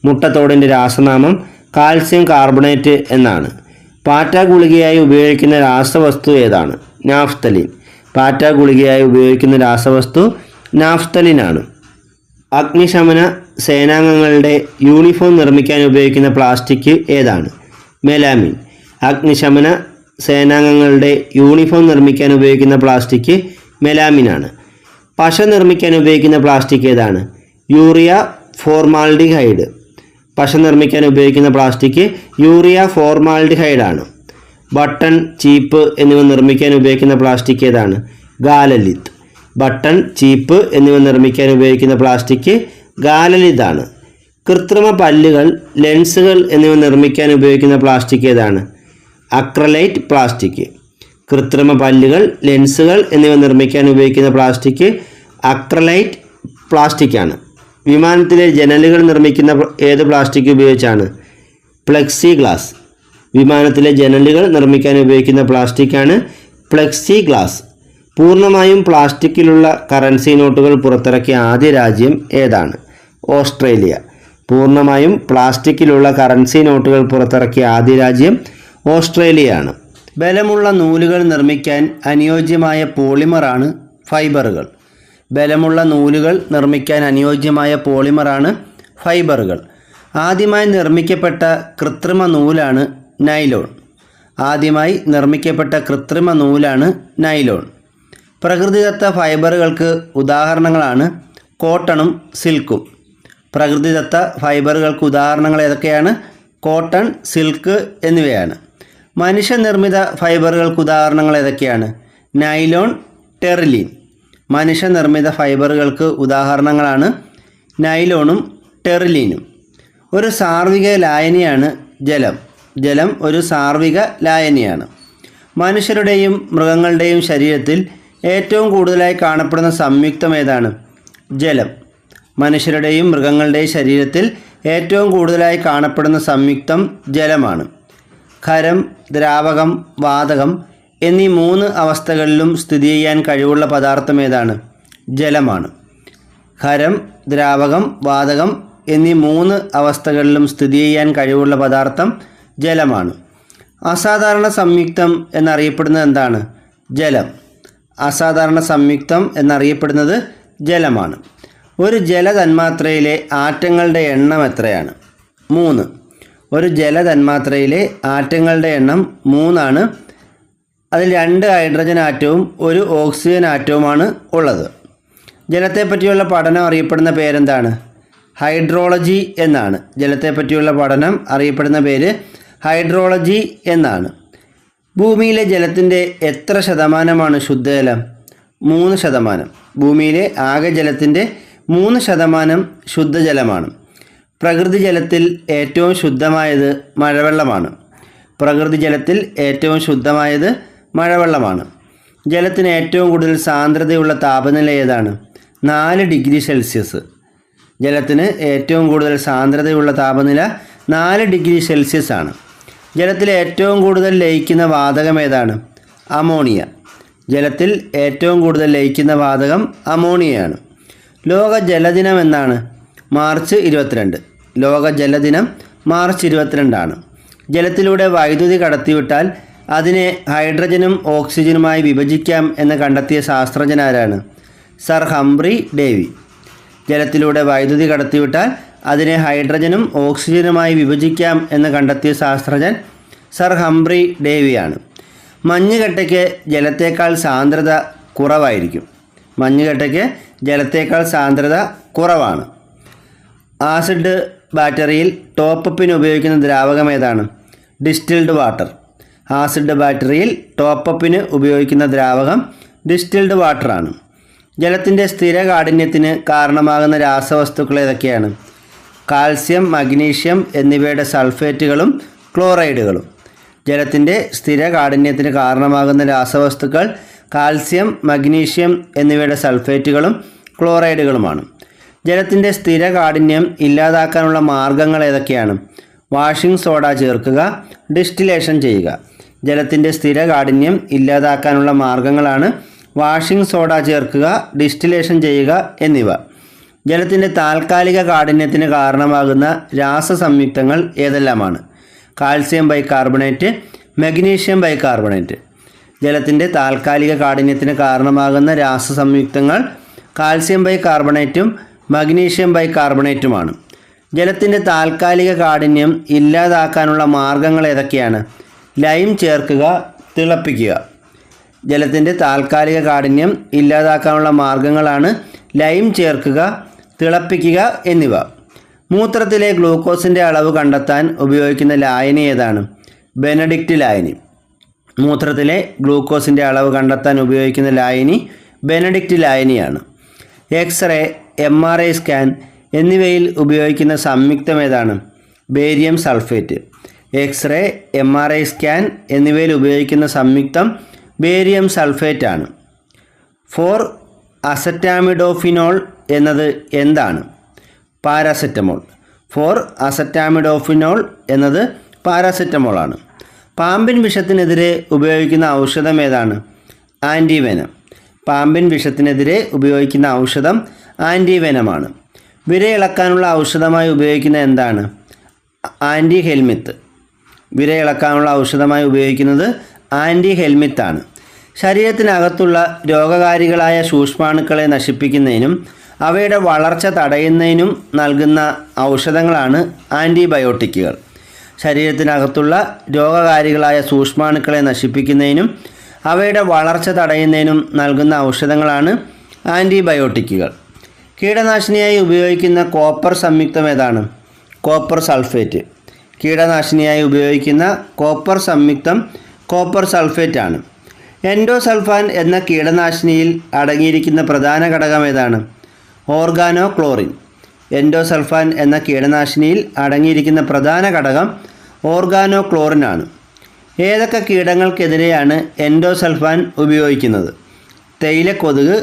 മുട്ടത്തോടിൻ്റെ രാസനാമം കാൽസ്യം കാർബണേറ്റ് എന്നാണ്. പാറ്റ ഗുളികയായി ഉപയോഗിക്കുന്ന രാസവസ്തു ഏതാണ്? നാഫ്തലിൻ. പാറ്റ ഗുളികയായി ഉപയോഗിക്കുന്ന രാസവസ്തു നാഫ്തലിനാണ്. അഗ്നിശമന സേനാംഗങ്ങളുടെ യൂണിഫോം നിർമ്മിക്കാൻ ഉപയോഗിക്കുന്ന പ്ലാസ്റ്റിക് ഏതാണ്? മെലാമിൻ. അഗ്നിശമന സേനാംഗങ്ങളുടെ യൂണിഫോം നിർമ്മിക്കാൻ ഉപയോഗിക്കുന്ന പ്ലാസ്റ്റിക് മെലാമിനാണ്. പശ നിർമ്മിക്കാൻ ഉപയോഗിക്കുന്ന പ്ലാസ്റ്റിക് ഏതാണ്? Urea formaldehyde. പശ നിർമ്മിക്കാൻ ഉപയോഗിക്കുന്ന പ്ലാസ്റ്റിക് യൂറിയ ഫോർമാൽഡിഹൈഡ് ആണ്. ബട്ടൺ, ചീപ്പ് എന്നിവ നിർമ്മിക്കാൻ ഉപയോഗിക്കുന്ന പ്ലാസ്റ്റിക് ഏതാണ്? ഗാലലിത്. ബട്ടൺ, ചീപ്പ് എന്നിവ നിർമ്മിക്കാൻ ഉപയോഗിക്കുന്ന പ്ലാസ്റ്റിക് ഗാലലിതാണ്. കൃത്രിമ പല്ലുകൾ, ലെൻസുകൾ എന്നിവ നിർമ്മിക്കാൻ ഉപയോഗിക്കുന്ന പ്ലാസ്റ്റിക് ഏതാണ്? അക്രലൈറ്റ് പ്ലാസ്റ്റിക്. കൃത്രിമ പല്ലുകൾ, ലെൻസുകൾ എന്നിവ നിർമ്മിക്കാൻ ഉപയോഗിക്കുന്ന പ്ലാസ്റ്റിക് അക്രലൈറ്റ് പ്ലാസ്റ്റിക് ആണ്. വിമാനത്തിലെ ജനലുകൾ നിർമ്മിക്കുന്ന ഏത് പ്ലാസ്റ്റിക് ഉപയോഗിച്ചാണ്? പ്ലെക്സി ഗ്ലാസ്. വിമാനത്തിലെ ജനലുകൾ നിർമ്മിക്കാൻ ഉപയോഗിക്കുന്ന പ്ലാസ്റ്റിക്കാണ് പ്ലെക്സി ഗ്ലാസ്. പൂർണ്ണമായും പ്ലാസ്റ്റിക്കിലുള്ള കറൻസി നോട്ടുകൾ പുറത്തിറക്കിയ ആദ്യ രാജ്യം ഏതാണ്? ഓസ്ട്രേലിയ. പൂർണ്ണമായും പ്ലാസ്റ്റിക്കിലുള്ള കറൻസി നോട്ടുകൾ പുറത്തിറക്കിയ ആദ്യ രാജ്യം ഓസ്ട്രേലിയയാണ്. ബലമുള്ള നൂലുകൾ നിർമ്മിക്കാൻ അനുയോജ്യമായ പോളിമറാണ് ഫൈബറുകൾ. ബലമുള്ള നൂലുകൾ നിർമ്മിക്കാൻ അനുയോജ്യമായ പോളിമറാണ് ഫൈബറുകൾ. ആദ്യമായി നിർമ്മിക്കപ്പെട്ട കൃത്രിമ നൂലാണ് നൈലോൺ. ആദ്യമായി നിർമ്മിക്കപ്പെട്ട കൃത്രിമ നൂലാണ് നൈലോൺ. പ്രകൃതിദത്ത ഫൈബറുകൾക്ക് ഉദാഹരണങ്ങളാണ് കോട്ടണും സിൽക്കും. പ്രകൃതിദത്ത ഫൈബറുകൾക്ക് ഉദാഹരണങ്ങൾ ഏതൊക്കെയാണ്? കോട്ടൺ, സിൽക്ക് എന്നിവയാണ്. മനുഷ്യനിർമ്മിത ഫൈബറുകൾക്ക് ഉദാഹരണങ്ങൾ ഏതൊക്കെയാണ്? Nylon, terylene. മനുഷ്യനിർമ്മിത ഫൈബറുകൾക്ക് ഉദാഹരണങ്ങളാണ് നൈലോണും ടെറിലിനും. ഒരു സാർവിക ലായനിയാണ് ജലം. ജലം ഒരു സാർവിക ലായനിയാണ്. മനുഷ്യരുടെയും മൃഗങ്ങളുടെയും ശരീരത്തിൽ ഏറ്റവും കൂടുതലായി കാണപ്പെടുന്ന സംയുക്തം ഏതാണ്? ജലം. മനുഷ്യരുടെയും മൃഗങ്ങളുടെയും ശരീരത്തിൽ ഏറ്റവും കൂടുതലായി കാണപ്പെടുന്ന സംയുക്തം ജലമാണ്. ഖരം, ദ്രാവകം, വാതകം എന്നീ 3 അവസ്ഥകളിലും സ്ഥിതി ചെയ്യാൻ കഴിവുള്ള പദാർത്ഥം ഏതാണ്? ജലമാണ്. ഖരം, ദ്രാവകം, വാതകം എന്നീ 3 അവസ്ഥകളിലും സ്ഥിതി ചെയ്യാൻ കഴിവുള്ള പദാർത്ഥം ജലമാണ്. അസാധാരണ സംയുക്തം എന്നറിയപ്പെടുന്നത് എന്താണ്? ജലം. അസാധാരണ സംയുക്തം എന്നറിയപ്പെടുന്നത് ജലമാണ്. ഒരു ജലതന്മാത്രയിലെ ആറ്റങ്ങളുടെ എണ്ണം എത്രയാണ്? 3. ഒരു ജലതന്മാത്രയിലെ ആറ്റങ്ങളുടെ എണ്ണം 3 ആണ്. അതിൽ 2 ഹൈഡ്രജൻ ആറ്റവും 1 ഓക്സിജൻ ആറ്റവുമാണ് ഉള്ളത്. ജലത്തെപ്പറ്റിയുള്ള പഠനം അറിയപ്പെടുന്ന പേരെന്താണ്? ഹൈഡ്രോളജി എന്നാണ്. ജലത്തെപ്പറ്റിയുള്ള പഠനം അറിയപ്പെടുന്ന പേര് ഹൈഡ്രോളജി എന്നാണ്. ഭൂമിയിലെ ജലത്തിൻ്റെ എത്ര ശതമാനമാണ് ശുദ്ധജലം? 3%. ഭൂമിയിലെ ആകെ ജലത്തിൻ്റെ 3% ശുദ്ധജലമാണ്. പ്രകൃതി ജലത്തിൽ ഏറ്റവും ശുദ്ധമായത് മഴവെള്ളമാണ്. പ്രകൃതി ജലത്തിൽ ഏറ്റവും ശുദ്ധമായത് മഴവെള്ളമാണ്. ജലത്തിന് ഏറ്റവും കൂടുതൽ സാന്ദ്രതയുള്ള താപനില ഏതാണ്? 4 ഡിഗ്രി സെൽഷ്യസ്. ജലത്തിന് ഏറ്റവും കൂടുതൽ സാന്ദ്രതയുള്ള താപനില 4 ഡിഗ്രി സെൽഷ്യസ് ആണ്. ജലത്തിൽ ഏറ്റവും കൂടുതൽ ലയിക്കുന്ന വാതകം ഏതാണ്? അമോണിയ. ജലത്തിൽ ഏറ്റവും കൂടുതൽ ലയിക്കുന്ന വാതകം അമോണിയയാണ്. ലോക ജലദിനം എന്നാണ്? മാർച്ച് 22. ലോക ജലദിനം മാർച്ച് 22 ആണ്. ജലത്തിലൂടെ വൈദ്യുതി കടത്തിവിട്ടാൽ അതിനെ ഹൈഡ്രജനും ഓക്സിജനുമായി വിഭജിക്കാം എന്ന് കണ്ടെത്തിയ ശാസ്ത്രജ്ഞനാരാണ്? Sir Humphry Davy. ജലത്തിലൂടെ വൈദ്യുതി കടത്തിവിട്ടാൽ അതിനെ ഹൈഡ്രജനും ഓക്സിജനുമായി വിഭജിക്കാം എന്ന് കണ്ടെത്തിയ ശാസ്ത്രജ്ഞൻ സർ ഹംഫ്രി ഡേവിയാണ്. മഞ്ഞുകട്ടയ്ക്ക് ജലത്തേക്കാൾ സാന്ദ്രത കുറവായിരിക്കും. മഞ്ഞുകട്ടയ്ക്ക് ജലത്തേക്കാൾ സാന്ദ്രത കുറവാണ്. ആസിഡ് ബാറ്ററിയിൽ ടോപ്പപ്പിന് ഉപയോഗിക്കുന്ന ദ്രാവകം ഏതാണ്? Distilled water. ആസിഡ് ബാറ്ററിയിൽ ടോപ്പപ്പിന് ഉപയോഗിക്കുന്ന ദ്രാവകം ഡിസ്റ്റിൽഡ് വാട്ടറാണ്. ജലത്തിൻ്റെ സ്ഥിര കാഠിന്യത്തിന് കാരണമാകുന്ന രാസവസ്തുക്കൾ ഏതൊക്കെയാണ്? കാൽസ്യം, മഗ്നീഷ്യം എന്നിവയുടെ സൾഫേറ്റുകളും ക്ലോറൈഡുകളും. ജലത്തിൻ്റെ സ്ഥിര കാഠിന്യത്തിന് കാരണമാകുന്ന രാസവസ്തുക്കൾ കാൽസ്യം, മഗ്നീഷ്യം എന്നിവയുടെ സൾഫേറ്റുകളും ക്ലോറൈഡുകളുമാണ്. ജലത്തിൻ്റെ സ്ഥിര കാഠിന്യം ഇല്ലാതാക്കാനുള്ള മാർഗങ്ങൾ ഏതൊക്കെയാണ്? വാഷിംഗ് സോഡ ചേർക്കുക, ഡിസ്റ്റിലേഷൻ ചെയ്യുക. ജലത്തിൻ്റെ സ്ഥിര കാഠിന്യം ഇല്ലാതാക്കാനുള്ള മാർഗങ്ങളാണ് വാഷിംഗ് സോഡ ചേർക്കുക, ഡിസ്റ്റിലേഷൻ ചെയ്യുക എന്നിവ. ജലത്തിൻ്റെ താൽക്കാലിക കാഠിന്യത്തിന് കാരണമാകുന്ന രാസസംയുക്തങ്ങൾ ഏതെല്ലാമാണ്? Calcium bicarbonate, magnesium bicarbonate. ജലത്തിൻ്റെ താൽക്കാലിക കാഠിന്യത്തിന് കാരണമാകുന്ന രാസസംയുക്തങ്ങൾ കാൽസ്യം ബൈകാർബണേറ്റും മഗ്നീഷ്യം ബൈകാർബണേറ്റുമാണ്. ജലത്തിൻ്റെ താൽക്കാലിക കാഠിന്യം ഇല്ലാതാക്കാനുള്ള മാർഗങ്ങൾ ഏതൊക്കെയാണ്? ലൈം ചേർക്കുക, തിളപ്പിക്കുക. ജലത്തിൻ്റെ താൽക്കാലിക കാഠിന്യം ഇല്ലാതാക്കാനുള്ള മാർഗങ്ങളാണ് ലൈം ചേർക്കുക, തിളപ്പിക്കുക എന്നിവ. മൂത്രത്തിലെ ഗ്ലൂക്കോസിൻ്റെ അളവ് കണ്ടെത്താൻ ഉപയോഗിക്കുന്ന ലായനി ഏതാണ്? ബെനഡിക്റ്റ് ലായനി. മൂത്രത്തിലെ ഗ്ലൂക്കോസിൻ്റെ അളവ് കണ്ടെത്താൻ ഉപയോഗിക്കുന്ന ലായനി ബെനഡിക്റ്റ് ലായനിയാണ്. എക്സ്റേ, MRI സ്കാൻ എന്നിവയിൽ ഉപയോഗിക്കുന്ന സംയുക്തം ഏതാണ്? Barium sulphate. X-ray, MRI scan എന്നിവയിൽ ഉപയോഗിക്കുന്ന സംയുക്തം ബേരിയം സൾഫേറ്റ് ആണ്. 4-അസറ്റാമിഡോഫിനോൾ എന്നത് എന്താണ്? പാരാസെറ്റമോൾ. 4-അസറ്റാമിഡോഫിനോൾ എന്നത് പാരാസെറ്റമോളാണ്. പാമ്പിൻ വിഷത്തിനെതിരെ ഉപയോഗിക്കുന്ന ഔഷധം ഏതാണ്? ആൻറ്റിവെനം. പാമ്പിൻ വിഷത്തിനെതിരെ ഉപയോഗിക്കുന്ന ഔഷധം ആൻറ്റിവെനമാണ്. വിരയിളക്കാനുള്ള ഔഷധമായി ഉപയോഗിക്കുന്ന എന്താണ്? ആൻറ്റിഹെൽമിത്ത്. വിരയിളക്കാനുള്ള ഔഷധമായി ഉപയോഗിക്കുന്നത് ആൻറ്റിഹെൽമിത്താണ്. ശരീരത്തിനകത്തുള്ള രോഗകാരികളായ സൂക്ഷ്മാണുക്കളെ നശിപ്പിക്കുന്നതിനും അവയുടെ വളർച്ച തടയുന്നതിനും നൽകുന്ന ഔഷധങ്ങളാണ് ആൻറ്റിബയോട്ടിക്കുകൾ. ശരീരത്തിനകത്തുള്ള രോഗകാരികളായ സൂക്ഷ്മാണുക്കളെ നശിപ്പിക്കുന്നതിനും അവയുടെ വളർച്ച തടയുന്നതിനും നൽകുന്ന ഔഷധങ്ങളാണ് ആൻറ്റിബയോട്ടിക്കുകൾ. കീടനാശിനിയായി ഉപയോഗിക്കുന്ന കോപ്പർ സംയുക്തം ഏതാണ്? Copper sulphate. കീടനാശിനിയായി ഉപയോഗിക്കുന്ന കോപ്പർ സംയുക്തം കോപ്പർ സൾഫേറ്റ് ആണ്. എൻഡോസൾഫാൻ എന്ന കീടനാശിനിയിൽ അടങ്ങിയിരിക്കുന്ന പ്രധാന ഘടകം ഏതാണ്? Organo chlorine. എൻഡോസൾഫാൻ എന്ന കീടനാശിനിയിൽ അടങ്ങിയിരിക്കുന്ന പ്രധാന ഘടകം ഓർഗാനോ ക്ലോറിൻ ആണ്. ഏതൊക്കെ കീടങ്ങൾക്കെതിരെയാണ് എൻഡോസൾഫാൻ ഉപയോഗിക്കുന്നത്? തേയിലക്കൊതുക്,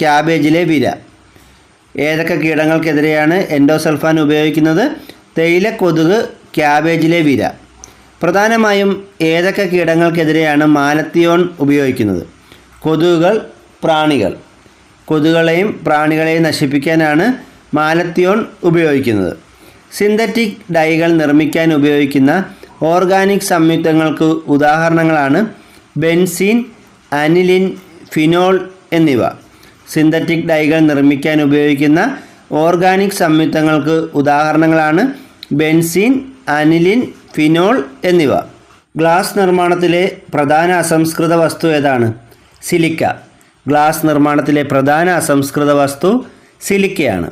ക്യാബേജിലെ വിര. ഏതൊക്കെ കീടങ്ങൾക്കെതിരെയാണ് എൻഡോസൾഫാൻ ഉപയോഗിക്കുന്നത്? തേയിലക്കൊതുക്, ക്യാബേജിലെ വിര. പ്രധാനമായും ഏതൊക്കെ കീടങ്ങൾക്കെതിരെയാണ് മാലത്തിയോൺ ഉപയോഗിക്കുന്നത്? കൊതുകുകൾ, പ്രാണികൾ. കൊതുകുകളെയും പ്രാണികളെയും നശിപ്പിക്കാനാണ് മാലത്തിയോൺ ഉപയോഗിക്കുന്നത്. സിന്തറ്റിക് ഡൈകൾ നിർമ്മിക്കാൻ ഉപയോഗിക്കുന്ന ഓർഗാനിക് സംയുക്തങ്ങൾക്ക് ഉദാഹരണങ്ങളാണ് ബെൻസീൻ, അനിലിൻ, ഫിനോൾ എന്നിവ. സിന്തറ്റിക് ഡൈകൾ നിർമ്മിക്കാൻ ഉപയോഗിക്കുന്ന ഓർഗാനിക് സംയുക്തങ്ങൾക്ക് ഉദാഹരണങ്ങളാണ് ബെൻസീൻ, അനിലിൻ, ഫിനോൾ എന്നിവ. ഗ്ലാസ് നിർമ്മാണത്തിലെ പ്രധാന അസംസ്കൃത വസ്തു ഏതാണ്? സിലിക്ക. ഗ്ലാസ് നിർമ്മാണത്തിലെ പ്രധാന അസംസ്കൃത വസ്തു സിലിക്കയാണ്.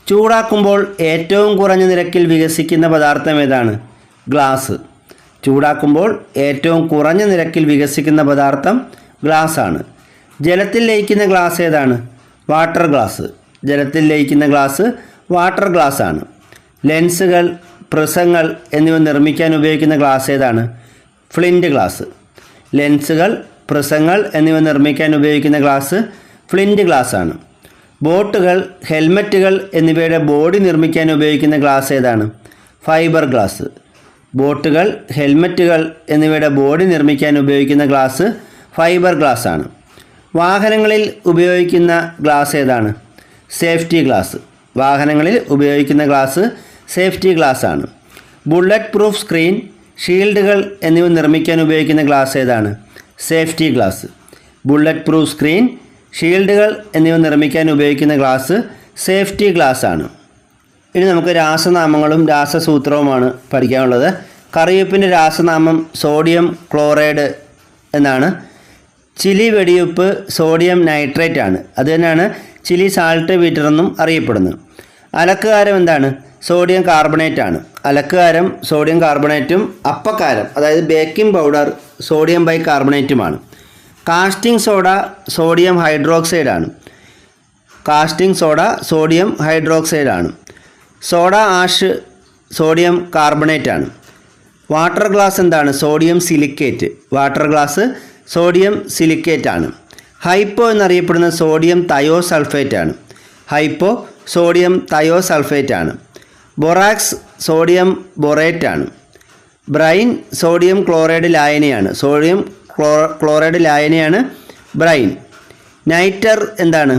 ചൂടാക്കുമ്പോൾ ഏറ്റവും കുറഞ്ഞ നിരക്കിൽ വികസിക്കുന്ന പദാർത്ഥം ഏതാണ്? ഗ്ലാസ്. ചൂടാക്കുമ്പോൾ ഏറ്റവും കുറഞ്ഞ നിരക്കിൽ വികസിക്കുന്ന പദാർത്ഥം ഗ്ലാസ് ആണ്. ജലത്തിൽ ലയിക്കുന്ന ഗ്ലാസ് ഏതാണ്? Water glass. ജലത്തിൽ ലയിക്കുന്ന ഗ്ലാസ് വാട്ടർ ഗ്ലാസ് ആണ്. ലെൻസുകൾ, പ്രിസങ്ങൾ എന്നിവ നിർമ്മിക്കാൻ ഉപയോഗിക്കുന്ന ഗ്ലാസ് ഏതാണ്? Flint glass. ലെൻസുകൾ, പ്രിസങ്ങൾ എന്നിവ നിർമ്മിക്കാൻ ഉപയോഗിക്കുന്ന ഗ്ലാസ് ഫ്ലിൻറ്റ് ഗ്ലാസ് ആണ്. ബോട്ടുകൾ, ഹെൽമറ്റുകൾ എന്നിവയുടെ ബോഡി നിർമ്മിക്കാൻ ഉപയോഗിക്കുന്ന ഗ്ലാസ് ഏതാണ്? Fibre glass. ബോട്ടുകൾ, ഹെൽമറ്റുകൾ എന്നിവയുടെ ബോഡി നിർമ്മിക്കാൻ ഉപയോഗിക്കുന്ന ഗ്ലാസ് ഫൈബർ ഗ്ലാസ് ആണ്. വാഹനങ്ങളിൽ ഉപയോഗിക്കുന്ന ഗ്ലാസ് ഏതാണ്? Safety glass. വാഹനങ്ങളിൽ ഉപയോഗിക്കുന്ന ഗ്ലാസ് സേഫ്റ്റി ഗ്ലാസ് ആണ്. ബുള്ളറ്റ് പ്രൂഫ് സ്ക്രീൻ, ഷീൽഡുകൾ എന്നിവ നിർമ്മിക്കാൻ ഉപയോഗിക്കുന്ന ഗ്ലാസ് ഏതാണ്? Safety glass. Bulletproof screen, ഷീൽഡുകൾ എന്നിവ നിർമ്മിക്കാൻ ഉപയോഗിക്കുന്ന ഗ്ലാസ് സേഫ്റ്റി ഗ്ലാസ് ആണ്. ഇനി നമുക്ക് രാസനാമങ്ങളും രാസസൂത്രവുമാണ് പഠിക്കാനുള്ളത്. കറിവേപ്പിൻ്റെ രാസനാമം സോഡിയം ക്ലോറൈഡ് എന്നാണ്. ചിലി വെടിയുപ്പ് സോഡിയം നൈട്രേറ്റ് ആണ്. അത് തന്നെയാണ് ചിലി സാൾട്ട് ബീറ്റർ എന്നും അറിയപ്പെടുന്നത്. അലക്കുകാരം എന്താണ്? സോഡിയം കാർബണേറ്റ് ആണ്. അലക്കുകാരം സോഡിയം കാർബണേറ്റും അപ്പക്കാരം അതായത് ബേക്കിംഗ് പൗഡർ സോഡിയം ബൈകാർബണേറ്റുമാണ്. കാസ്റ്റിംഗ് സോഡ സോഡിയം ഹൈഡ്രോക്സൈഡ് ആണ്. കാസ്റ്റിംഗ് സോഡ സോഡിയം ഹൈഡ്രോക്സൈഡ് ആണ്. സോഡ ആഷ് സോഡിയം കാർബണേറ്റ് ആണ്. വാട്ടർ ഗ്ലാസ് എന്താണ്? Sodium silicate. Water glass sodium silicate ആണ്. ഹൈപ്പോ എന്നറിയപ്പെടുന്ന സോഡിയം തയോ സൾഫേറ്റ് ആണ്. ഹൈപ്പോ സോഡിയം തയോസൾഫേറ്റ് ആണ്. ബൊറാക്സ് സോഡിയം ബൊറേറ്റ് ആണ്. ബ്രൈൻ സോഡിയം ക്ലോറൈഡ് ലായനിയാണ്. സോഡിയം ക്ലോറൈഡ് ലായനിയാണ് ബ്രൈൻ. നൈറ്റർ എന്താണ്?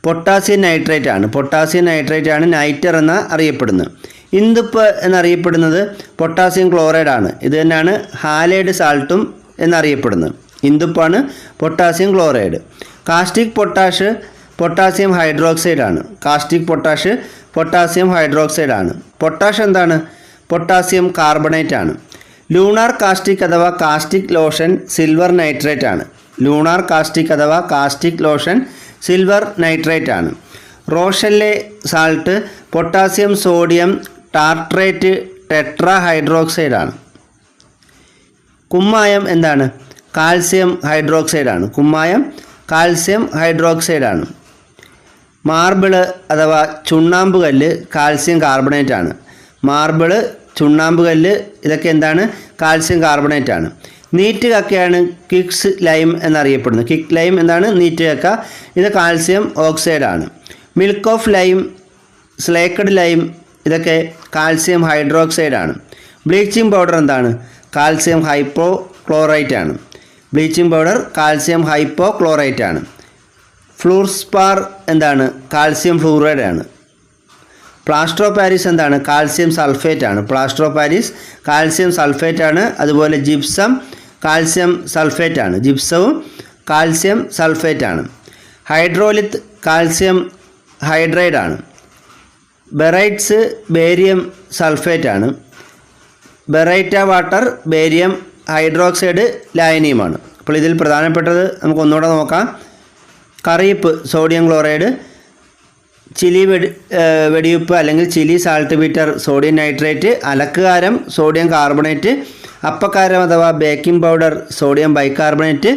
പൊട്ടാസ്യം നൈട്രേറ്റ് ആണ്. പൊട്ടാസ്യം നൈട്രേറ്റ് ആണ് നൈറ്റർ എന്ന് അറിയപ്പെടുന്നത്. ഇന്ദുപ്പ് എന്നറിയപ്പെടുന്നത് പൊട്ടാസ്യം ക്ലോറൈഡ് ആണ്. ഇത് തന്നെയാണ് ഹാലൈഡ് സാൾട്ടും എന്നറിയപ്പെടുന്നത്. ഇന്ദുപ്പാണ് potassium chloride. Caustic potash potassium hydroxide ആണ്. കാസ്റ്റിക് പൊട്ടാഷ് പൊട്ടാസ്യം ഹൈഡ്രോക്സൈഡ് ആണ്. പൊട്ടാഷ് എന്താണ്? പൊട്ടാസ്യം കാർബണേറ്റ് ആണ്. ലൂണാർ കാസ്റ്റിക് അഥവാ കാസ്റ്റിക് ലോഷൻ സിൽവർ നൈട്രേറ്റ് ആണ്. ലൂണാർ കാസ്റ്റിക് അഥവാ കാസ്റ്റിക് ലോഷൻ സിൽവർ നൈട്രേറ്റ് ആണ്. Rochelle salt potassium sodium tartrate tetra hydroxide ആണ്. കുമ്മായം എന്താണ്? കാൽസ്യം ഹൈഡ്രോക്സൈഡ് ആണ്. കുമ്മായം കാൽസ്യം ഹൈഡ്രോക്സൈഡ് ആണ്. മാർബിള് അഥവാ ചുണ്ണാമ്പ് കല്ല് കാൽസ്യം കാർബണേറ്റ് ആണ്. മാർബിള്, ചുണ്ണാമ്പ് കല്ല് ഇതൊക്കെ എന്താണ്? കാൽസ്യം കാർബണേറ്റ് ആണ്. നീറ്റ് കക്കയാണ് കിക്സ് ലൈം എന്നറിയപ്പെടുന്നത്. കിക്ക് ലൈം എന്താണ്? നീറ്റ് കക്ക. ഇത് കാൽസ്യം ഓക്സൈഡ് ആണ്. Milk of lime, slaked lime ഇതൊക്കെ കാൽസ്യം ഹൈഡ്രോക്സൈഡ് ആണ്. ബ്ലീച്ചിങ് പൗഡർ എന്താണ്? കാൽസ്യം ഹൈപ്പോ ക്ലോറൈറ്റ് ആണ്. Bleaching powder calcium hypo chlorite ആണ്. ഫ്ലൂർസ്പാർ എന്താണ്? കാൽസ്യം ഫ്ലൂറൈഡ് ആണ്. പ്ലാസ്റ്റർ ഓഫ് പാരീസ് എന്താണ്? കാൽസ്യം സൾഫേറ്റ് ആണ്. Plaster of Paris calcium sulphate ആണ്. അതുപോലെ ജിപ്സം കാൽസ്യം സൾഫേറ്റ് ആണ്. ജിപ്സവും കാൽസ്യം സൾഫേറ്റ് ആണ്. ഹൈഡ്രോലിത്ത് കാൽസ്യം ഹൈഡ്രൈഡ് ആണ്. ബെറൈറ്റ്സ് ബേരിയം സൾഫേറ്റ് ആണ്. ബെറൈറ്റ വാട്ടർ ബേരിയം ഹൈഡ്രോക്സൈഡ് ലായനിയുമാണ്. അപ്പോൾ ഇതിൽ പ്രധാനപ്പെട്ടത് നമുക്ക് ഒന്നുകൂടെ നോക്കാം. കറിയിപ്പ് സോഡിയം ക്ലോറൈഡ്, ചിലി വെടിയുപ്പ് അല്ലെങ്കിൽ Chile saltpetre sodium nitrate, അലക്കുകാരം സോഡിയം കാർബണേറ്റ്, അപ്പക്കാരം അഥവാ baking powder sodium bicarbonate,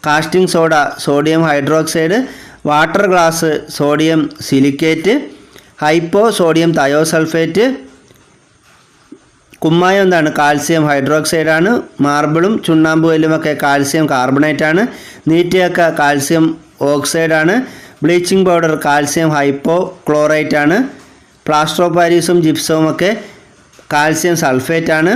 casting soda sodium hydroxide, water glass sodium silicate, hypo sodium thiosulphate. കുമ്മായം എന്താണ്? കാൽസ്യം ഹൈഡ്രോക്സൈഡ് ആണ്. മാർബിളും ചുണ്ണാമ്പ് കല്ലുമൊക്കെ കാൽസ്യം കാർബണേറ്റ് ആണ്. നീറ്റിയൊക്കെ കാൽസ്യം ഓക്സൈഡ് ആണ്. Bleaching powder calcium hypo chlorite ആണ്. പ്ലാസ്റ്റർ ഓഫ് പാരീസും ജിപ്സവും ഒക്കെ കാൽസ്യം സൾഫേറ്റ് ആണ്.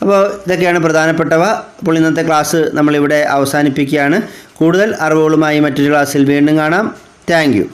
അപ്പോൾ ഇതൊക്കെയാണ് പ്രധാനപ്പെട്ടവ. അപ്പോൾ ഇന്നത്തെ ക്ലാസ് നമ്മളിവിടെ അവസാനിപ്പിക്കുകയാണ്. കൂടുതൽ അറിവുകളുമായി മറ്റൊരു ക്ലാസ്സിൽ വീണ്ടും കാണാം. Thank you.